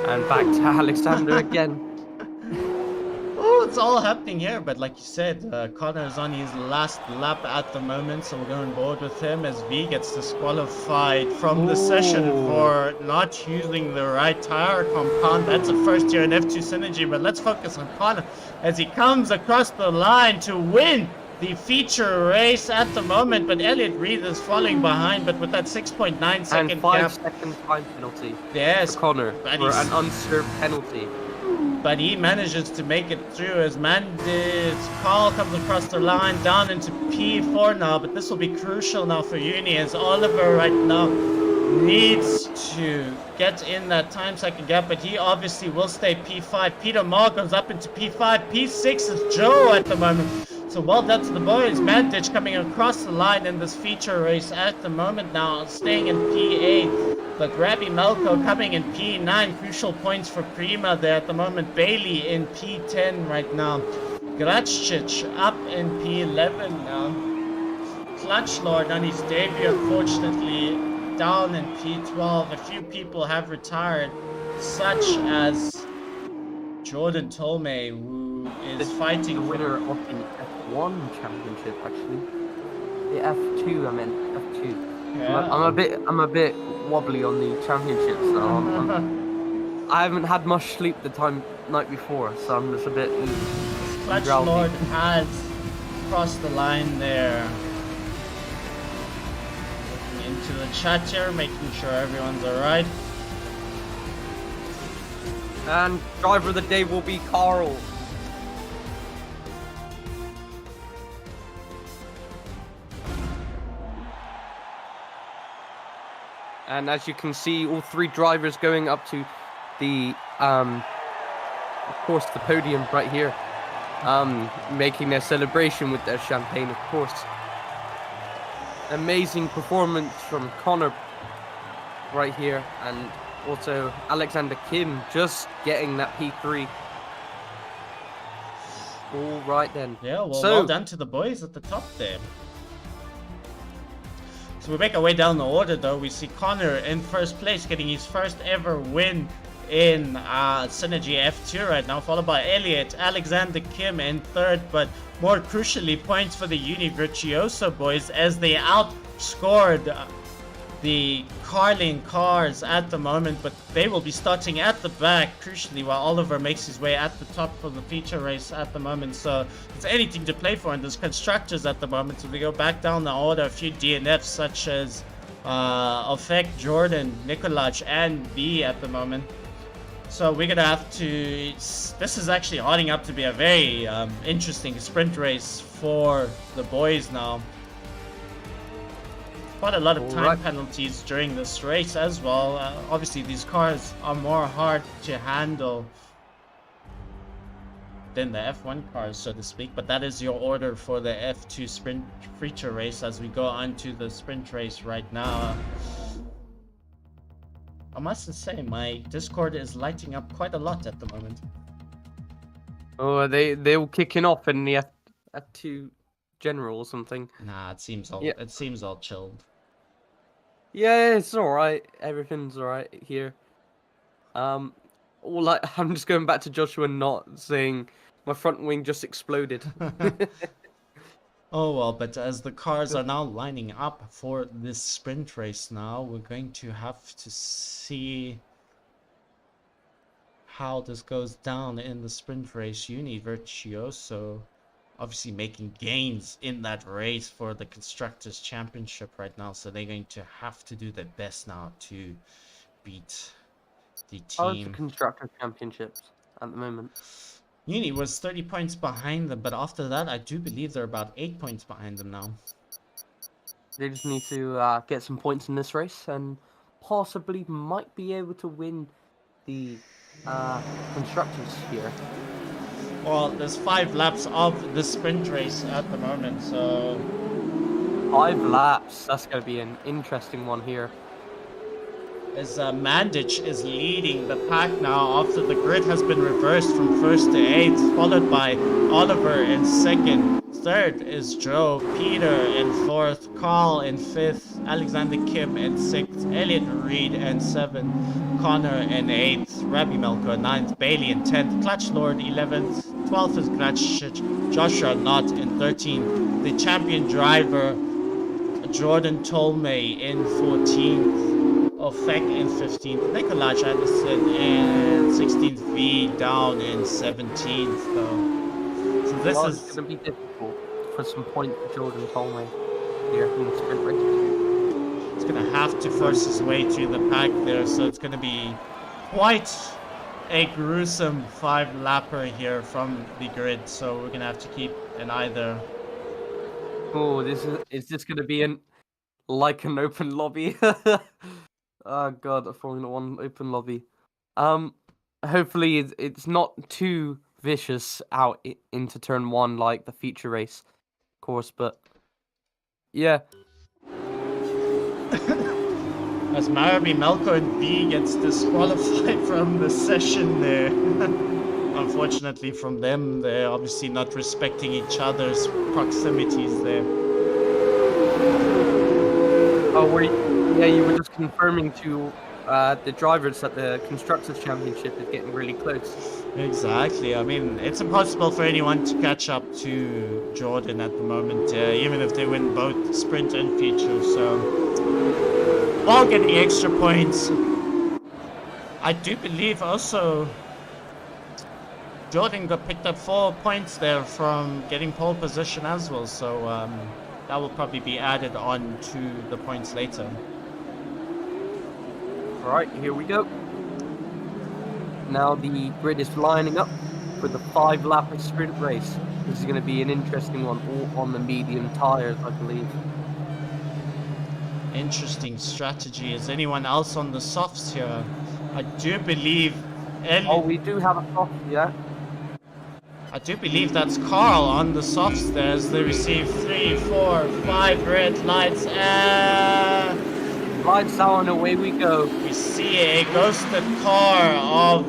and back to Alexander again. Oh, it's all happening here, but like you said, Connor is on his last lap at the moment, so we're going on board with him as V gets disqualified from the session for not using the right tire compound. That's a first year in F2 Synergy, but let's focus on Connor as he comes across the line to win the feature race at the moment, but Elliot Reed is falling behind, but with that 6.9 second and gap. 5-second time penalty Yes, for Connor but for an unserved penalty. But he manages to make it through as Carl comes across the line down into P4 now, but this will be crucial now for Uni as Oliver right now needs to get in that time second gap, but he obviously will stay P5. Peter Moore goes up into P5. P6 is Joe at the moment. So well done to the boys. Mandich coming across the line in this feature race at the moment now, staying in P8. But Rabbi Melko coming in P9. Crucial points for Prima there at the moment. Bailey in P10 right now. Grachcic up in P11 now. Clutch Lord on his debut, unfortunately, down in P12. A few people have retired, such as Jordan Tolmay, who is fighting the for winner of the F1 championship, actually. The F2, I meant F2. Yeah. I'm a bit wobbly on the championships, so I haven't had much sleep the night before, so I'm just a bit Clutch drowsy. Lord has across the line there. Looking into the chat here, making sure everyone's alright. And driver of the day will be Carl. And as you can see, all three drivers going up to the, of course, the podium right here, making their celebration with their champagne, of course. Amazing performance from Connor right here, and also Alexander Kim just getting that P3. All right then. Yeah, well done to the boys at the top there. So we make our way down the order though. We see Connor in first place, getting his first ever win in Synergy F2 right now, followed by Elliot, Alexander Kim in third, but more crucially, points for the Uni Virtuoso boys as they outscored the Carlin cars at the moment, but they will be starting at the back, crucially, while Oliver makes his way at the top for the feature race at the moment. So it's anything to play for in this constructors at the moment. So we go back down the order, a few DNFs such as Ofek, Jordan, Nikolaj, and B at the moment. So we're gonna have to. This is actually holding up to be a very interesting sprint race for the boys now. Quite a lot of time penalties during this race as well. Obviously, these cars are more hard to handle than the F1 cars, so to speak. But that is your order for the F2 sprint feature race as we go on to the sprint race right now. I must say, my Discord is lighting up quite a lot at the moment. Oh, they all kicking off in the F2 general or something. Nah, it seems all chilled. Yeah, it's all right. Everything's all right here. I'm just going back to Joshua not saying my front wing just exploded. Oh well, but as the cars are now lining up for this sprint race now, we're going to have to see how this goes down in the sprint race. Uni Virtuoso obviously making gains in that race for the Constructors' Championship right now, so they're going to have to do their best now to beat the How's the team. Constructors' Championships at the moment? Uni was 30 points behind them, but after that, I do believe they're about 8 points behind them now. They just need to get some points in this race and possibly might be able to win the Constructors here. Well, there's 5 laps of the sprint race at the moment, so 5 laps. That's going to be an interesting one here. as Mandich is leading the pack now after the grid has been reversed from 1st to 8th, followed by Oliver in 2nd. 3rd is Joe, Peter in 4th, Carl in 5th, Alexander Kim in 6th, Elliot Reed in 7th, Connor in 8th, Rabbi Melko 9th, Bailey in 10th, Clutch Lord 11th, 12th is Gratsch, Joshua Knott in 13th, the champion driver Jordan Tolmay in 14th, Ofek in 15th, Nikolaj Anderson in 16th, V down in 17th though. So this is going to be difficult for some points for Jordan Tolmay here in the sprint race. It's going to have to force his way through the pack there, so it's going to be quite a gruesome 5-lapper here from the grid, so we're going to have to keep an eye there. Oh, is this going to be like an open lobby? Oh god, a Formula 1 open lobby. Hopefully it's not too vicious out into turn 1 like the feature race, of course, but yeah. As Marabi, Melko and B gets disqualified from the session there. Unfortunately from them, they're obviously not respecting each other's proximities there. Oh, you were just confirming to the drivers that the Constructors' Championship is getting really close. Exactly. I mean, it's impossible for anyone to catch up to Jordan at the moment, even if they win both sprint and feature. So, while getting extra points, I do believe also Jordan got picked up 4 points there from getting pole position as well, so that will probably be added on to the points later. Alright, here we go. Now the grid is lining up for the 5-lap sprint race. This is going to be an interesting one, all on the medium tyres, I believe. Interesting strategy. Is anyone else on the softs here? I do believe Oh, we do have a soft, yeah. I do believe that's Carl on the softs there as they receive 3, 4, 5 red lights. Lights out and away we go. We see a ghosted car of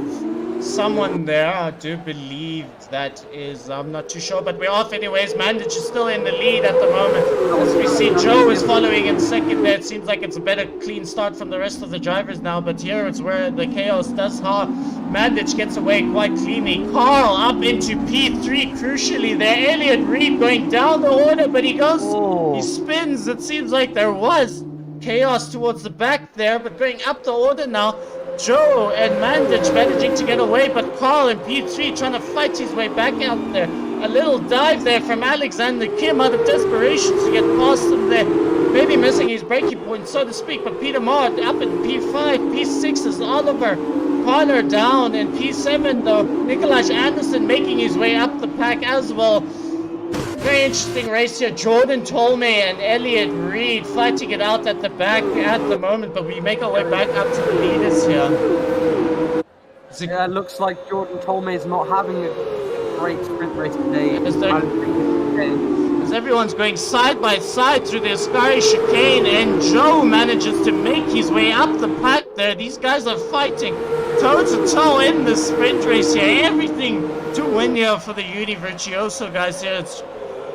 someone there. I do believe that is, I'm not too sure, but we're off anyways. Mandich is still in the lead at the moment. As we see Joe is following in second there. It seems like it's a better clean start from the rest of the drivers now, but here is where the chaos does ha. Mandich gets away quite cleanly. Carl up into P3 crucially there. Elliot Reed going down the order, but he goes, he spins. It seems like there was chaos towards the back there, but going up the order now. Joe and Mandich managing to get away, but Carl in P3 trying to fight his way back out there. A little dive there from Alexander Kim out of desperation to get past him there. Maybe missing his braking point, so to speak, but Peter Mott up in P5. P6 is Oliver. Connor down in P7 though. Nikolaj Anderson making his way up the pack as well. Very interesting race here. Jordan Tolme and Elliot Reed fighting it out at the back at the moment, but we make our way back up to the leaders here. Yeah, it looks like Jordan Tolme is not having a great sprint race today. As everyone's going side by side through the Ascari chicane, and Joe manages to make his way up the pack there. These guys are fighting toe to toe in the sprint race here. Everything to win here for the Uni Virtuoso guys here. It's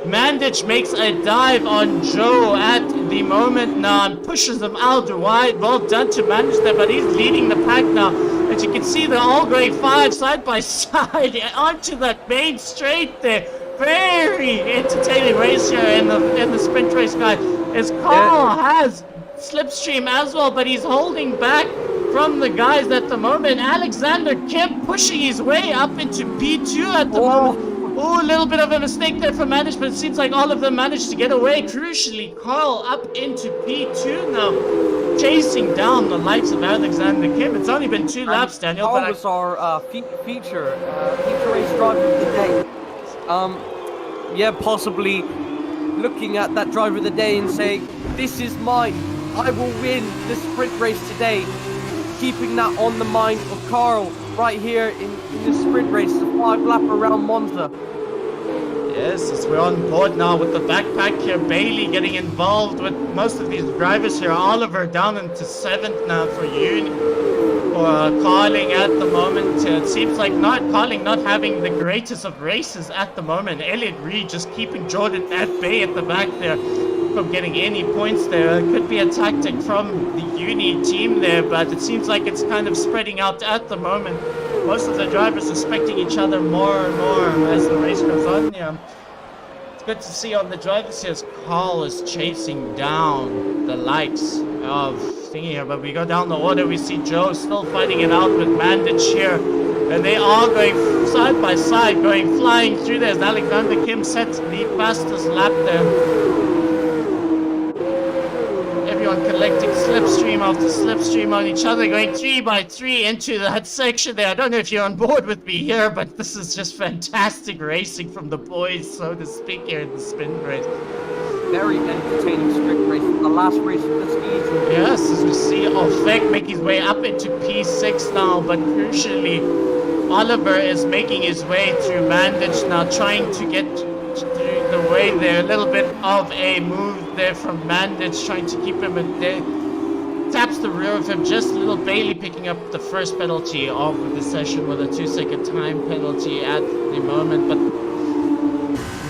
Mandich makes a dive on Joe at the moment now and pushes him out wide. Well done to Mandich there, but he's leading the pack now. As you can see, they're all going 5 side by side onto that main straight there. Very entertaining race here in the sprint race, guys. As Carl has slipstream as well, but he's holding back from the guys at the moment. Alexander Kim pushing his way up into P2 at the moment. Oh, a little bit of a mistake there for management. It seems like all of them managed to get away. Crucially, Carl up into P2 now, chasing down the likes of Alexander Kim. It's only been 2 laps, Daniel. Carl was our feature race driver of the day. Yeah, possibly looking at that driver of the day and saying, this is mine. I will win the sprint race today. Keeping that on the mind of Carl right here in the sprint race, the 5-lap around Monza. Yes, as we're on board now with the backpack here. Bailey getting involved with most of these drivers here. Oliver down into 7th now for Uni. Or Carling at the moment. It seems like Carling not having the greatest of races at the moment. Elliot Reed just keeping Jordan at bay at the back there from getting any points there. It could be a tactic from the Uni team there, but it seems like it's kind of spreading out at the moment. Most of the drivers suspecting each other more and more as the race goes on. Yeah. It's good to see on the drivers here as Carl is chasing down the likes of thingy here, but we go down the order. We see Joe still fighting it out with Mandich here, and they are going side by side, going flying through there as Alexander Kim sets the fastest lap there. Everyone collecting slipstream after slipstream on each other, going 3 by 3 into that section there. I don't know if you're on board with me here, but this is just fantastic racing from the boys, so to speak, here in the sprint race. Very entertaining sprint race, the last race of the season. Yes, as we see Ofek make his way up into P6 now, but crucially, Oliver is making his way through Mandich now, trying to get through the way there. A little bit of a move there from Mandich, trying to keep him at there. Taps the rear of him just a little. Bailey picking up the first penalty of the session with a 2-second time penalty at the moment, but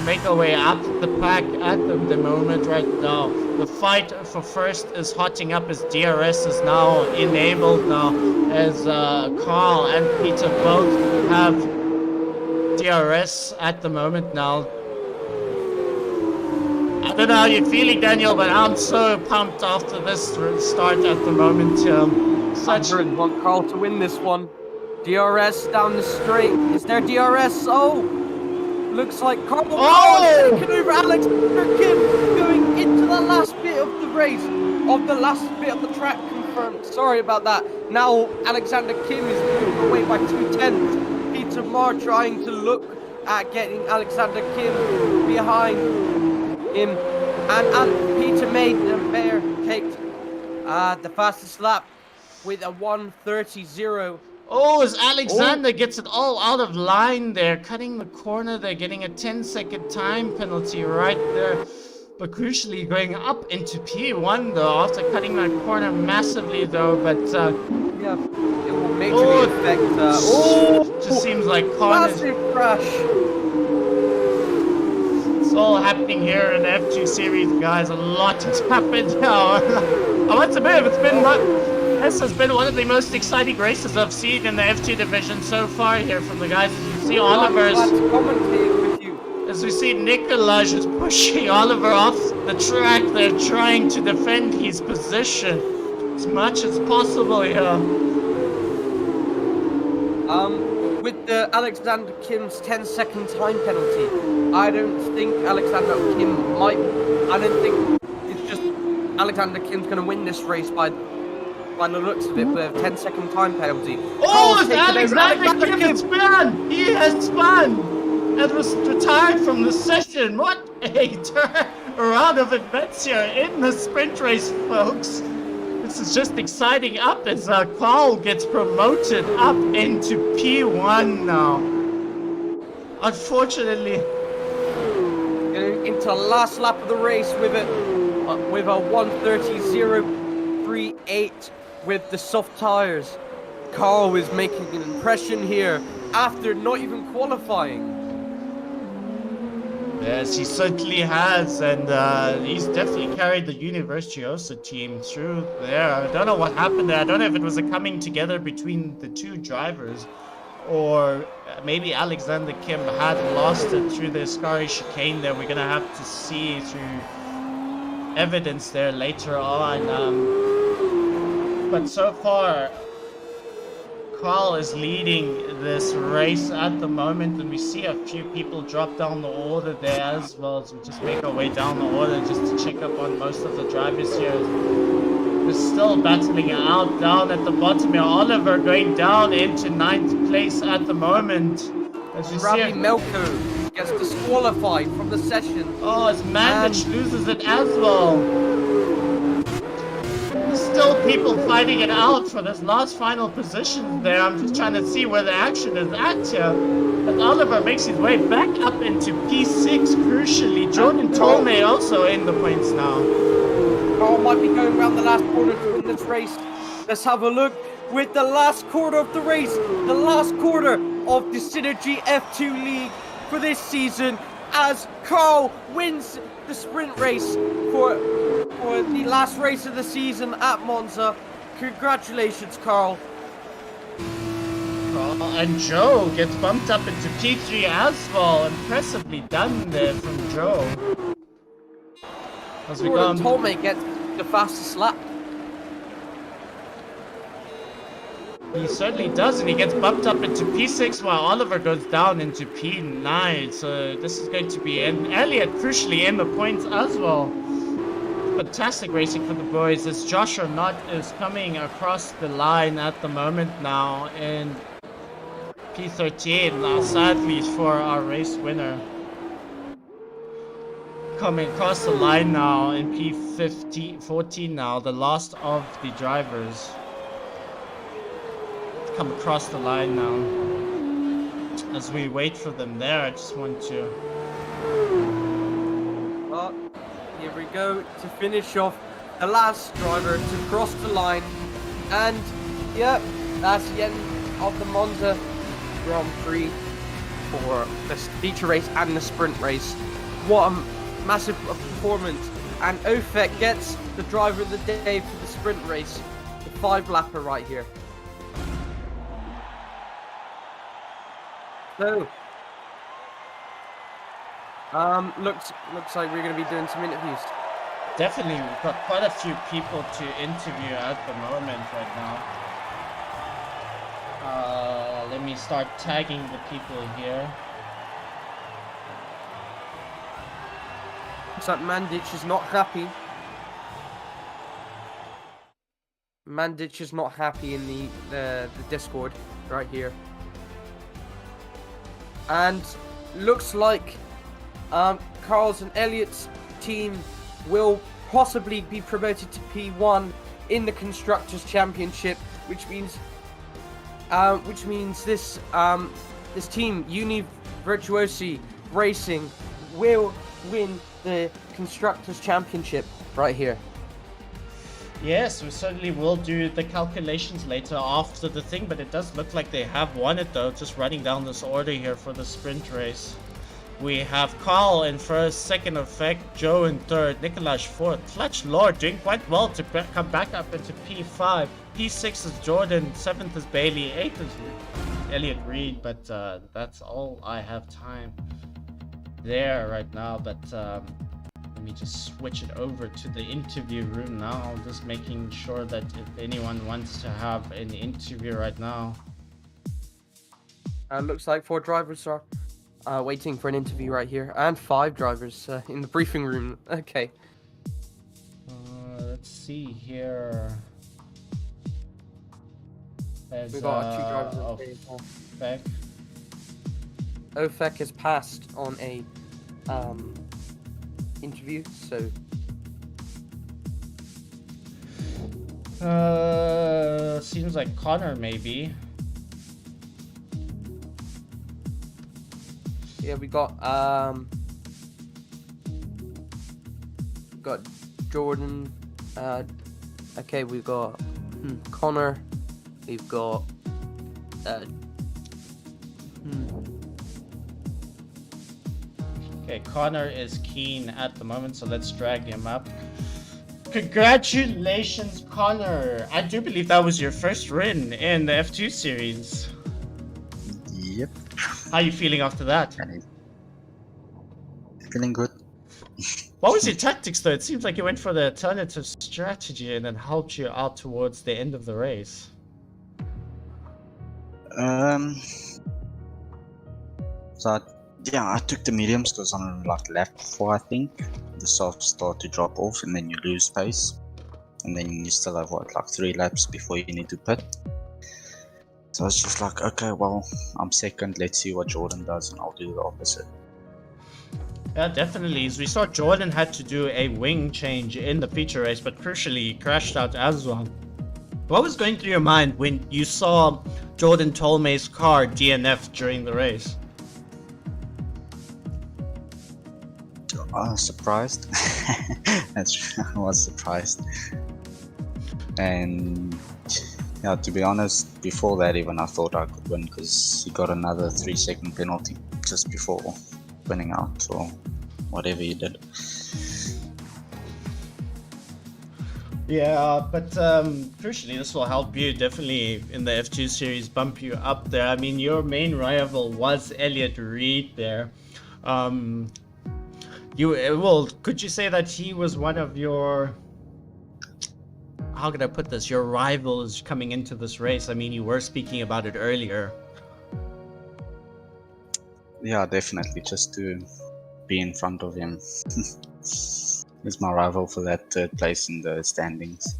make our way up the pack at the moment right now. The fight for first is hotting up as DRS is now enabled now, as Carl and Peter both have DRS at the moment now. I don't know how you're feeling, Daniel, but I'm so pumped after this start at the moment. I want Carl to win this one. DRS down the straight. Is there DRS? Oh! Looks like Carl Oh! taking over Alexander Kim, going into the last bit of the race, of the last bit of the track confirmed. Sorry about that. Now Alexander Kim is moving away by 2/10. Peter Marr trying to look at getting Alexander Kim behind him. And Peter made take the fastest lap with a 1:30.0. Oh, as Alexander gets it all out of line there, cutting the corner, they're getting a 10-second time penalty right there. But crucially going up into P1 though, after cutting that corner massively though, but yeah, it will majorly affect just seems like corners. massive crash. It's all happening here in the F2 series, guys. A lot has happened now. I must admit, this has been one of the most exciting races I've seen in the F2 division so far here from the guys. As you see Oliver's, as we see Nicolas just pushing Oliver off the track. They're trying to defend his position as much as possible here. With the Alexander Kim's 10-second time penalty, I don't think Alexander Kim might. I don't think it's just Alexander Kim's going to win this race by the looks of it, with a 10-second time penalty. Oh, it's Alexander Kim has spun! He has spun! And was retired from the session. What a round of events here in the sprint race, folks. This is just exciting up as Carl gets promoted up into P1 now. Unfortunately. Going into the last lap of the race with a 1:30.038 with the soft tires. Carl is making an impression here after not even qualifying. Yes, he certainly has, and he's definitely carried the Universiosa team through there. I don't know what happened there. I don't know if it was a coming together between the two drivers, or maybe Alexander Kim had lost it through the Ascari chicane there. We're going to have to see through evidence there later on. But so far, Carl is leading this race at the moment, and we see a few people drop down the order there as well, as we just make our way down the order just to check up on most of the drivers here. We're still battling out down at the bottom here. Oliver going down into 9th place at the moment. As you Robbie see, Melko gets disqualified from the session. oh, as Mandich loses it as well. Still people fighting it out for this last final position there. I'm just trying to see where the action is at here. But Oliver makes his way back up into P6, crucially. Jordan Tolmay also in the points now. Carl might be going around the last corner to win this race. Let's have a look with the last quarter of the race. The last quarter of the Synergy F2 League for this season, as Carl wins the sprint race for the last race of the season at Monza. Congratulations, Carl. And Joe gets bumped up into P3 as well. Impressively done there from Joe. As we go, Tolmay gets the fastest lap. He certainly does, and he gets bumped up into P6 while Oliver goes down into P9. So this is going to be Elliott crucially in the points as well. Fantastic racing for the boys as Joshua Knott is coming across the line at the moment now in P13. Now sadly for our race winner. Coming across the line now in P14 now, the last of the drivers. Come across the line now. As we wait for them there, I just want to... Well, here we go to finish off the last driver to cross the line. And, yep, that's the end of the Monza Grand Prix for the feature race and the sprint race. What a massive performance. And Ofek gets the driver of the day for the sprint race. The 5-lapper right here. So, looks like we're going to be doing some interviews. Definitely, we've got quite a few people to interview at the moment right now. let me start tagging the people here. Looks like Mandic is not happy. Mandic is not happy in the Discord right here. And looks like Carl's and Elliot's team will possibly be promoted to P1 in the Constructors' Championship, which means this team, Uni Virtuosi Racing, will win the Constructors' Championship right here. Yes, we certainly will do the calculations later after the thing, but it does look like they have won it though, just running down this order here for the sprint race. We have Carl in first, second Effect, Joe in third, Nikolaj fourth, Clutch Lord doing quite well to come back up into P5, P6 is Jordan, 7th is Bailey, 8th is Elliot Reed, but that's all I have time there right now, but let me just switch it over to the interview room now, just making sure that if anyone wants to have an interview right now. Looks like 4 drivers are waiting for an interview right here, and 5 drivers in the briefing room. Okay. Let's see here. There's, We got 2 drivers on the Beck. Ofek has passed on a interview, so seems like Connor maybe. yeah, we got Jordan. Okay, we've got Connor. We've got Okay, Connor is keen at the moment, so let's drag him up. Congratulations, Connor! I do believe that was your first win in the F2 series. Yep. How are you feeling after that? Feeling good. What was your tactics though? It seems like you went for the alternative strategy and it helped you out towards the end of the race. I took the mediums because on like lap 4, I think the softs start to drop off and then you lose pace, and then you still have like 3 laps before you need to pit. So it's just like, okay, well, I'm second, let's see what Jordan does, and I'll do the opposite. Yeah, definitely. As we saw, Jordan had to do a wing change in the feature race, but crucially, he crashed out as well. What was going through your mind when you saw Jordan Tolmay's car DNF during the race? I was surprised. I was surprised. And yeah, to be honest, before that even I thought I could win because he got another 3-second penalty just before winning out or whatever he did. Yeah, but crucially this will help you definitely in the F2 series, bump you up there. I mean, your main rival was Elliot Reed there. Could you say that he was one of your, how could I put this, your rivals coming into this race? I mean, you were speaking about it earlier. Yeah, definitely, just to be in front of him. He's my rival for that 3rd place in the standings.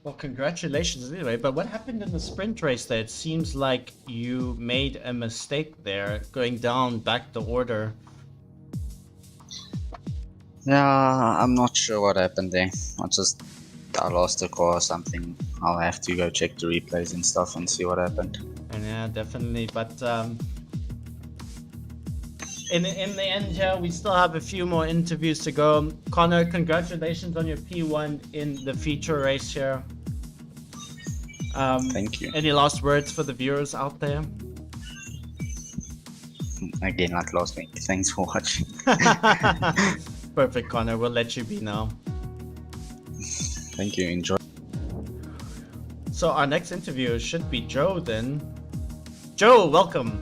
Well, congratulations anyway, but what happened in the sprint race there? It seems like you made a mistake there, going down back the order. Yeah, I'm not sure what happened there. I lost a car or something. I'll have to go check the replays and stuff and see what happened. And yeah, definitely, but in the end here, we still have a few more interviews to go. Connor, congratulations on your P1 in the feature race here. Thank you. Any last words for the viewers out there? Again, like last week, thanks for watching. Perfect, Connor. We'll let you be now. Thank you. Enjoy. So our next interview should be Joe then. Joe, welcome.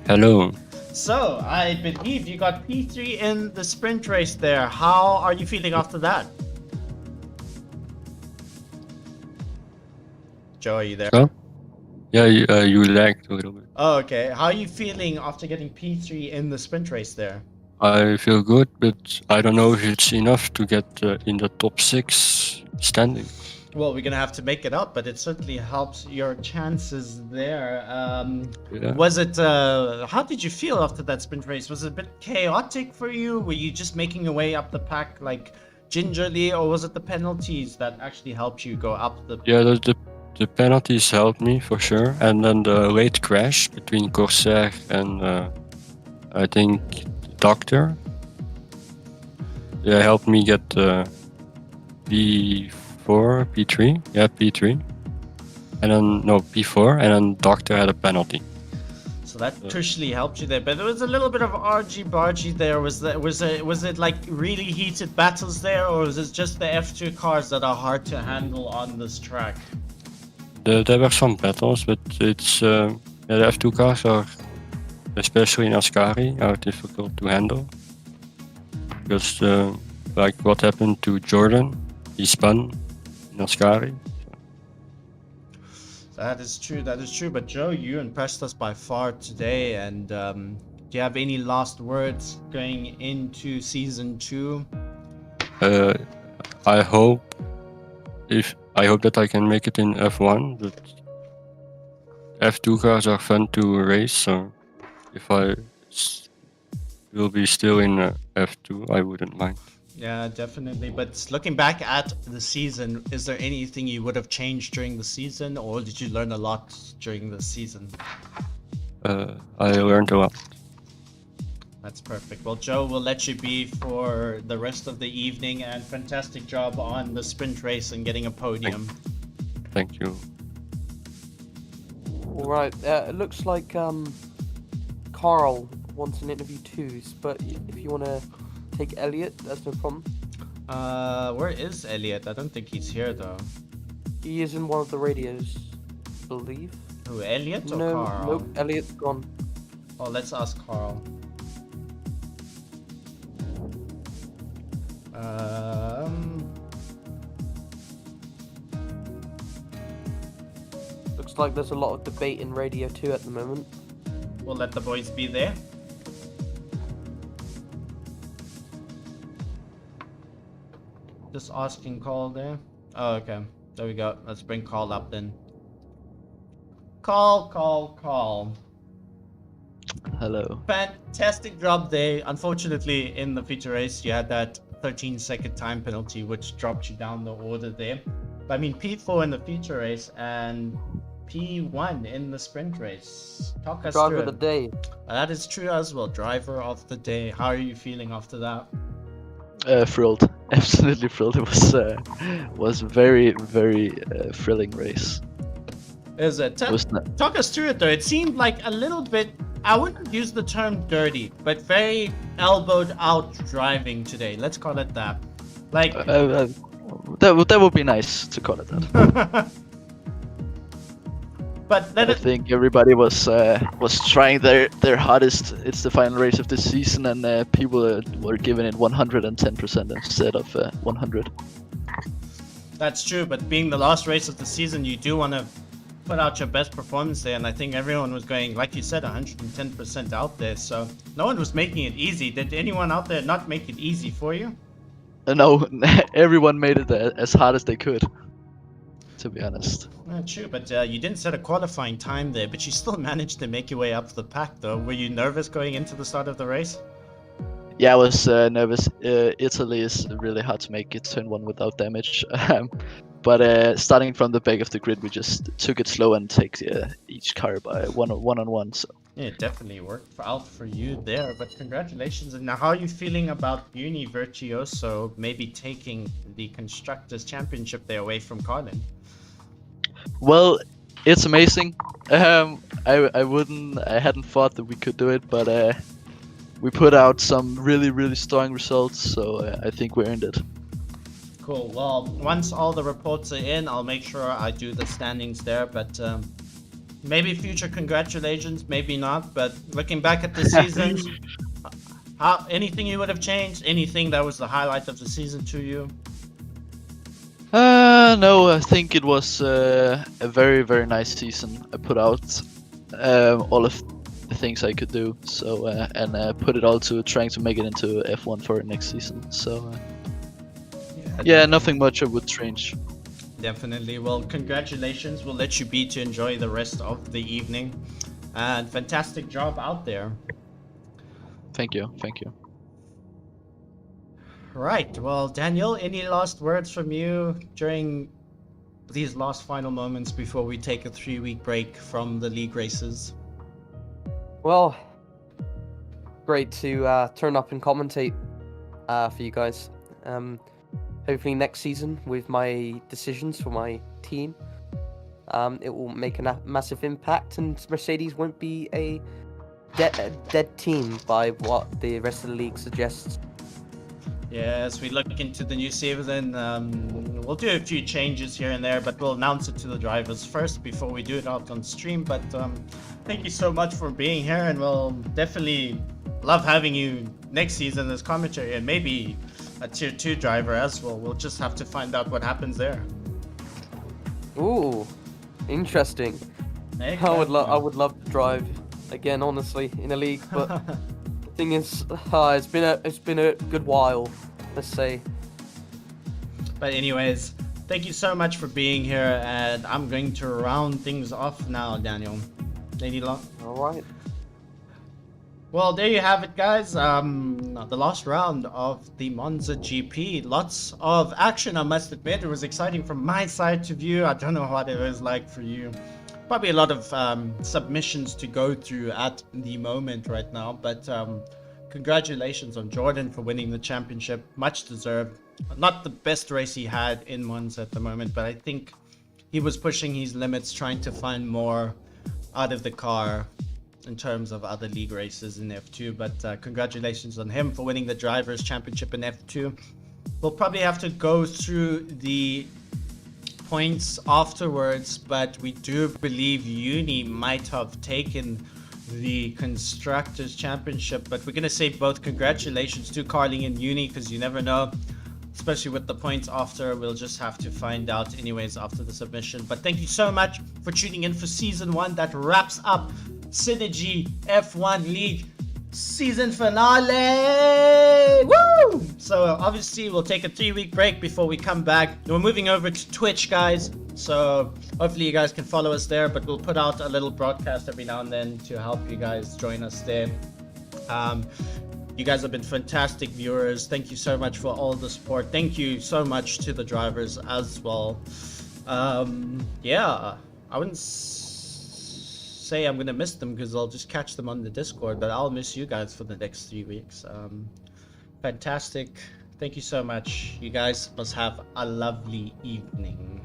Hello. So I believe you got P3 in the sprint race there. How are you feeling after that? Joe, are you there? So? Yeah, you lagged a little bit. Oh, okay. How are you feeling after getting P3 in the sprint race there? I feel good, but I don't know if it's enough to get in the top 6 standing. Well, we're gonna have to make it up, but it certainly helps your chances there. Yeah. Was it? How did you feel after that sprint race? Was it a bit chaotic for you? Were you just making your way up the pack like gingerly, or was it the penalties that actually helped you go up the? Yeah, the penalties helped me for sure, and then the late crash between Corsair and I think Doctor. Yeah, helped me get P4, P3. Yeah, P3. And then, no, P4, and then Doctor had a penalty. So that crucially helped you there, but there was a little bit of argy-bargy there. Was it like really heated battles there, or was it just the F2 cars that are hard to handle on this track? There were some battles, but it's yeah, the F2 cars are, especially in Ascari, are difficult to handle. Because like what happened to Jordan, he spun in Ascari. That is true, but Joe, you impressed us by far today, and do you have any last words going into season 2? I hope that I can make it in F1, but F2 cars are fun to race, so if I will be still in F2, I wouldn't mind. Yeah, definitely. But looking back at the season, is there anything you would have changed during the season, or did you learn a lot during the season? I learned a lot. That's perfect. Well, Joe, we'll let you be for the rest of the evening, and fantastic job on the sprint race and getting a podium. Thank you. All right. It looks like Carl wants an interview too, but if you want to take Elliot, that's no problem. Where is Elliot? I don't think he's here though. He is in one of the radios, I believe. Who, Elliot or No, Carl? nope, Elliot's gone. Oh, let's ask Carl. Looks like there's a lot of debate in Radio 2 at the moment. We'll let the boys be there. Just asking Carl there. Oh, okay. There we go. Let's bring Carl up then. Carl. Hello. Fantastic job there. Unfortunately, in the feature race, you had that 13-second time penalty, which dropped you down the order there. But I mean, P4 in the feature race and P1 in the sprint race. Talk us Driver through of the day. That is true as well. Driver of the day. How are you feeling after that? Thrilled. Absolutely thrilled. It was very thrilling race. Is it? Talk us through it though. It seemed like a little bit, I wouldn't use the term dirty, but very elbowed out driving today. Let's call it that. Like that would be nice to call it that. But I think everybody was trying their hardest. It's the final race of the season, and people were giving it 110% instead of 100. That's true, but being the last race of the season, you do want to put out your best performance there, and I think everyone was going, like you said, 110% out there, so no one was making it easy. Did anyone out there not make it easy for you? No, everyone made it as hard as they could, to be honest. True, but you didn't set a qualifying time there, but you still managed to make your way up the pack though. Were you nervous going into the start of the race? Yeah, I was nervous. Italy is really hard to make it turn 1 without damage. But starting from the back of the grid, we just took it slow and take each car by one on one. So yeah, it definitely worked out for you there. But congratulations! And now, how are you feeling about Uni Virtuoso maybe taking the constructors' championship there away from Carlin? well, it's amazing. I hadn't thought that we could do it, but we put out some really strong results. So I think we earned it. Cool. Well, once all the reports are in, I'll make sure I do the standings there. But maybe future congratulations, maybe not. But looking back at the season, anything you would have changed? Anything that was the highlight of the season to you? No, I think it was a very, very nice season. I put out all of the things I could do, so and put it all to trying to make it into F1 for next season. So yeah, nothing much I would change. Definitely. Well, congratulations. We'll let you be to enjoy the rest of the evening. And fantastic job out there. Thank you, thank you. Right. Well, Daniel, any last words from you during these last final moments before we take a 3-week break from the league races? Well, great to turn up and commentate for you guys. Hopefully next season with my decisions for my team, it will make a massive impact, and Mercedes won't be a dead team by what the rest of the league suggests. Yeah, as we look into the new season, we'll do a few changes here and there, but we'll announce it to the drivers first before we do it out on stream. But thank you so much for being here, and we'll definitely love having you next season as commentary, and maybe a tier 2 driver as well. We'll just have to find out what happens there. Ooh, interesting. I would love to drive again, honestly, in a league, but the thing is, it's been a good while, let's say. But anyways, thank you so much for being here, and I'm going to round things off now, Daniel. Lady Long. All right. Well, there you have it, guys. The last round of the Monza GP. Lots of action, I must admit. It was exciting from my side to view. I don't know what it was like for you. Probably a lot of submissions to go through at the moment right now. But congratulations on Jordan for winning the championship. Much deserved. Not the best race he had in Monza at the moment, but I think he was pushing his limits, trying to find more out of the car in terms of other league races in F2, but congratulations on him for winning the Drivers' Championship in F2. We'll probably have to go through the points afterwards, but we do believe Uni might have taken the Constructors' Championship, but we're going to say both congratulations to Carly and Uni, because you never know, especially with the points after. We'll just have to find out anyways after the submission. But thank you so much for tuning in for Season 1. That wraps up Synergy F1 League season finale. Woo! So obviously we'll take a 3-week break before we come back. We're moving over to Twitch, guys, so hopefully you guys can follow us there, but we'll put out a little broadcast every now and then to help you guys join us there. You guys have been fantastic viewers. Thank you so much for all the support. Thank you so much to the drivers as well. Yeah, I wouldn't say I'm gonna miss them because I'll just catch them on the Discord, but I'll miss you guys for the next 3 weeks. Fantastic. Thank you so much. You guys must have a lovely evening.